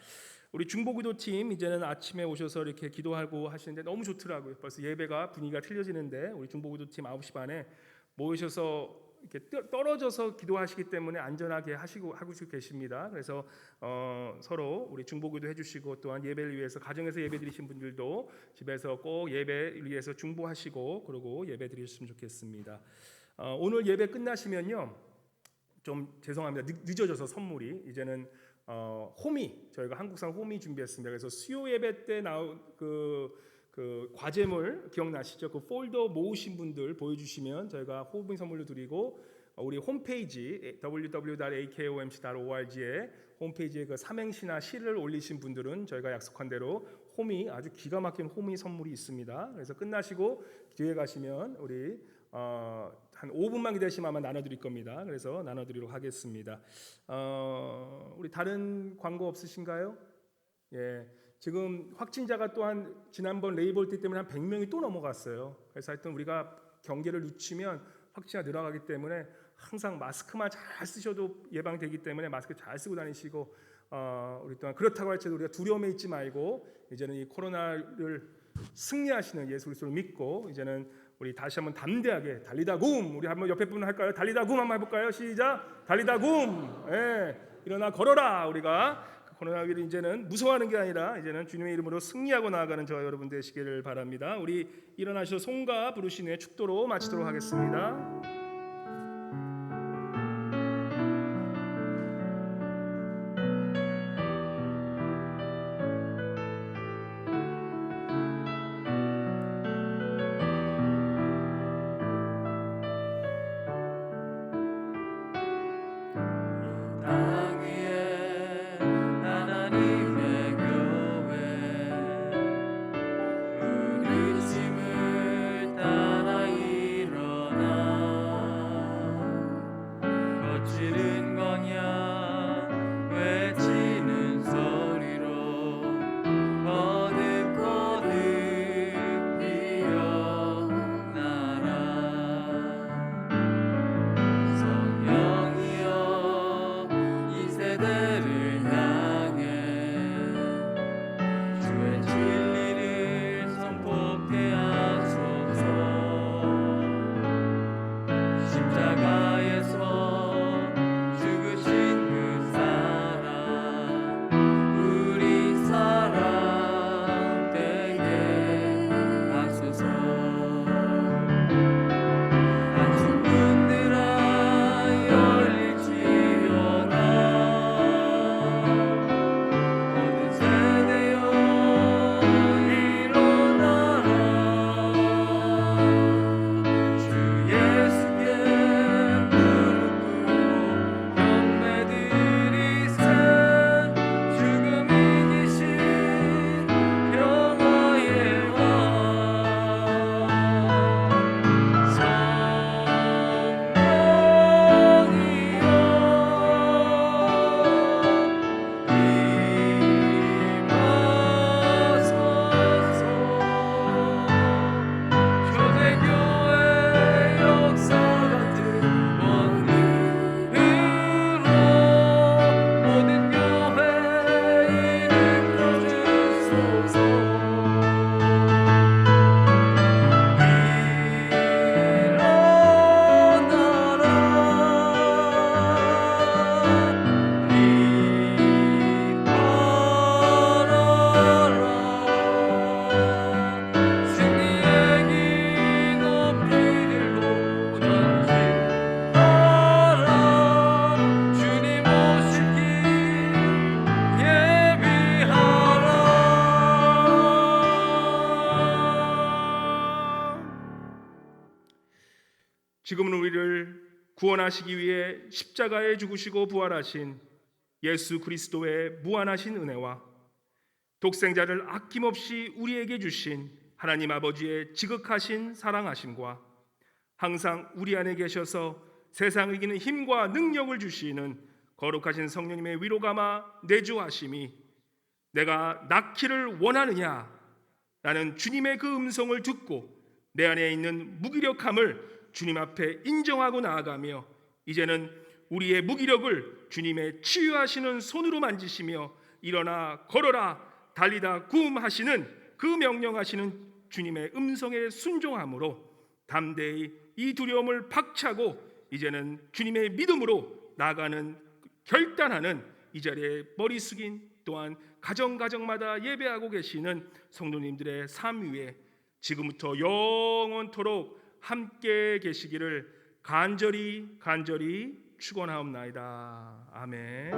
우리 중보기도팀 이제는 아침에 오셔서 이렇게 기도하고 하시는데 너무 좋더라고요. 벌써 예배가 분위기가 틀려지는데 우리 중보기도팀 9시 반에 모이셔서 이렇게 떨어져서 기도하시기 때문에 안전하게 하고 계십니다. 그래서 서로 우리 중보기도 해주시고 또한 예배를 위해서 가정에서 예배 드리신 분들도 집에서 꼭 예배를 위해서 중보하시고 그리고 예배 드리셨으면 좋겠습니다. 오늘 예배 끝나시면요 좀 죄송합니다. 늦어져서 선물이 이제는 호미 저희가 한국산 호미 준비했습니다. 그래서 수요 예배 때 나온 그 과제물 기억나시죠? 그 폴더 모으신 분들 보여주시면 저희가 호미 선물로 드리고 우리 홈페이지 www.akomc.org에 홈페이지에 그 삼행시나 시를 올리신 분들은 저희가 약속한 대로 호미 아주 기가 막힌 호미 선물이 있습니다. 그래서 끝나시고 뒤에 가시면 우리 한 5분만 기다리시면 아마 나눠드릴 겁니다. 그래서 나눠드리도록 하겠습니다. 우리 다른 광고 없으신가요? 예, 지금 확진자가 또한 지난번 레이볼티 때문에 한 100명이 또 넘어갔어요. 그래서 하여튼 우리가 경계를 늦추면 확진자가 늘어가기 때문에 항상 마스크만 잘 쓰셔도 예방되기 때문에 마스크 잘 쓰고 다니시고, 우리 또한 그렇다고 할지라도 우리가 두려움에 있지 말고 이제는 이 코로나를 승리하시는 예수 그리스도를 믿고 이제는 우리 다시 한번 담대하게 달리다 굼, 우리 한번 옆에 분 할까요? 달리다 굼 한번 해볼까요? 시작. 달리다 굼. 예, 일어나 걸어라. 우리가 코로나를 이제는 무서워하는 게 아니라 이제는 주님의 이름으로 승리하고 나아가는 저와 여러분 되시기를 바랍니다. 우리 일어나셔 송가 부르신 후에 축도로 마치도록 하겠습니다. 땅 위에 하나님의 교회 부르심을 따라 일어나 거칠은 광야 외치는 소리로 거듭거듭 피어나라. 성령이여 이 세대를 향해 주의 진리를 선포케 하소서. 십자가에서 죽으신 그 사랑 우리 사랑 되게 하소서. 닫힌 문들아 열릴지어다. 모든 세대여 일어나라. 주 예수께 무릎 꿇고 경배드리세. 죽음 이기신 평화의 왕 초대교회 역사 같은 원리으로 모든 교회 이끌어 주소서. 승리의 기 높이 들고 전진하라. 주님 오실 길 예비하라. 지금은 우리를 구원하시기 위해 십자가에 죽으시고 부활하신 예수 그리스도의 무한하신 은혜와 독생자를 아낌없이 우리에게 주신 하나님 아버지의 지극하신 사랑하심과 항상 우리 안에 계셔서 세상을 이기는 힘과 능력을 주시는 거룩하신 성령님의 위로감아 내주하심이 내가 낳기를 원하느냐 라는 주님의 그 음성을 듣고 내 안에 있는 무기력함을 주님 앞에 인정하고 나아가며 이제는 우리의 무기력을 주님의 치유하시는 손으로 만지시며 일어나 걸어라 달리다 굼 하시는 그 명령하시는 주님의 음성에 순종함으로 담대히 이 두려움을 박차고 이제는 주님의 믿음으로 나아가는 결단하는 이 자리에 머리 숙인 또한 가정마다 예배하고 계시는 성도님들의 삶 위에 지금부터 영원토록 함께 계시기를 간절히 축원하옵나이다. 아멘.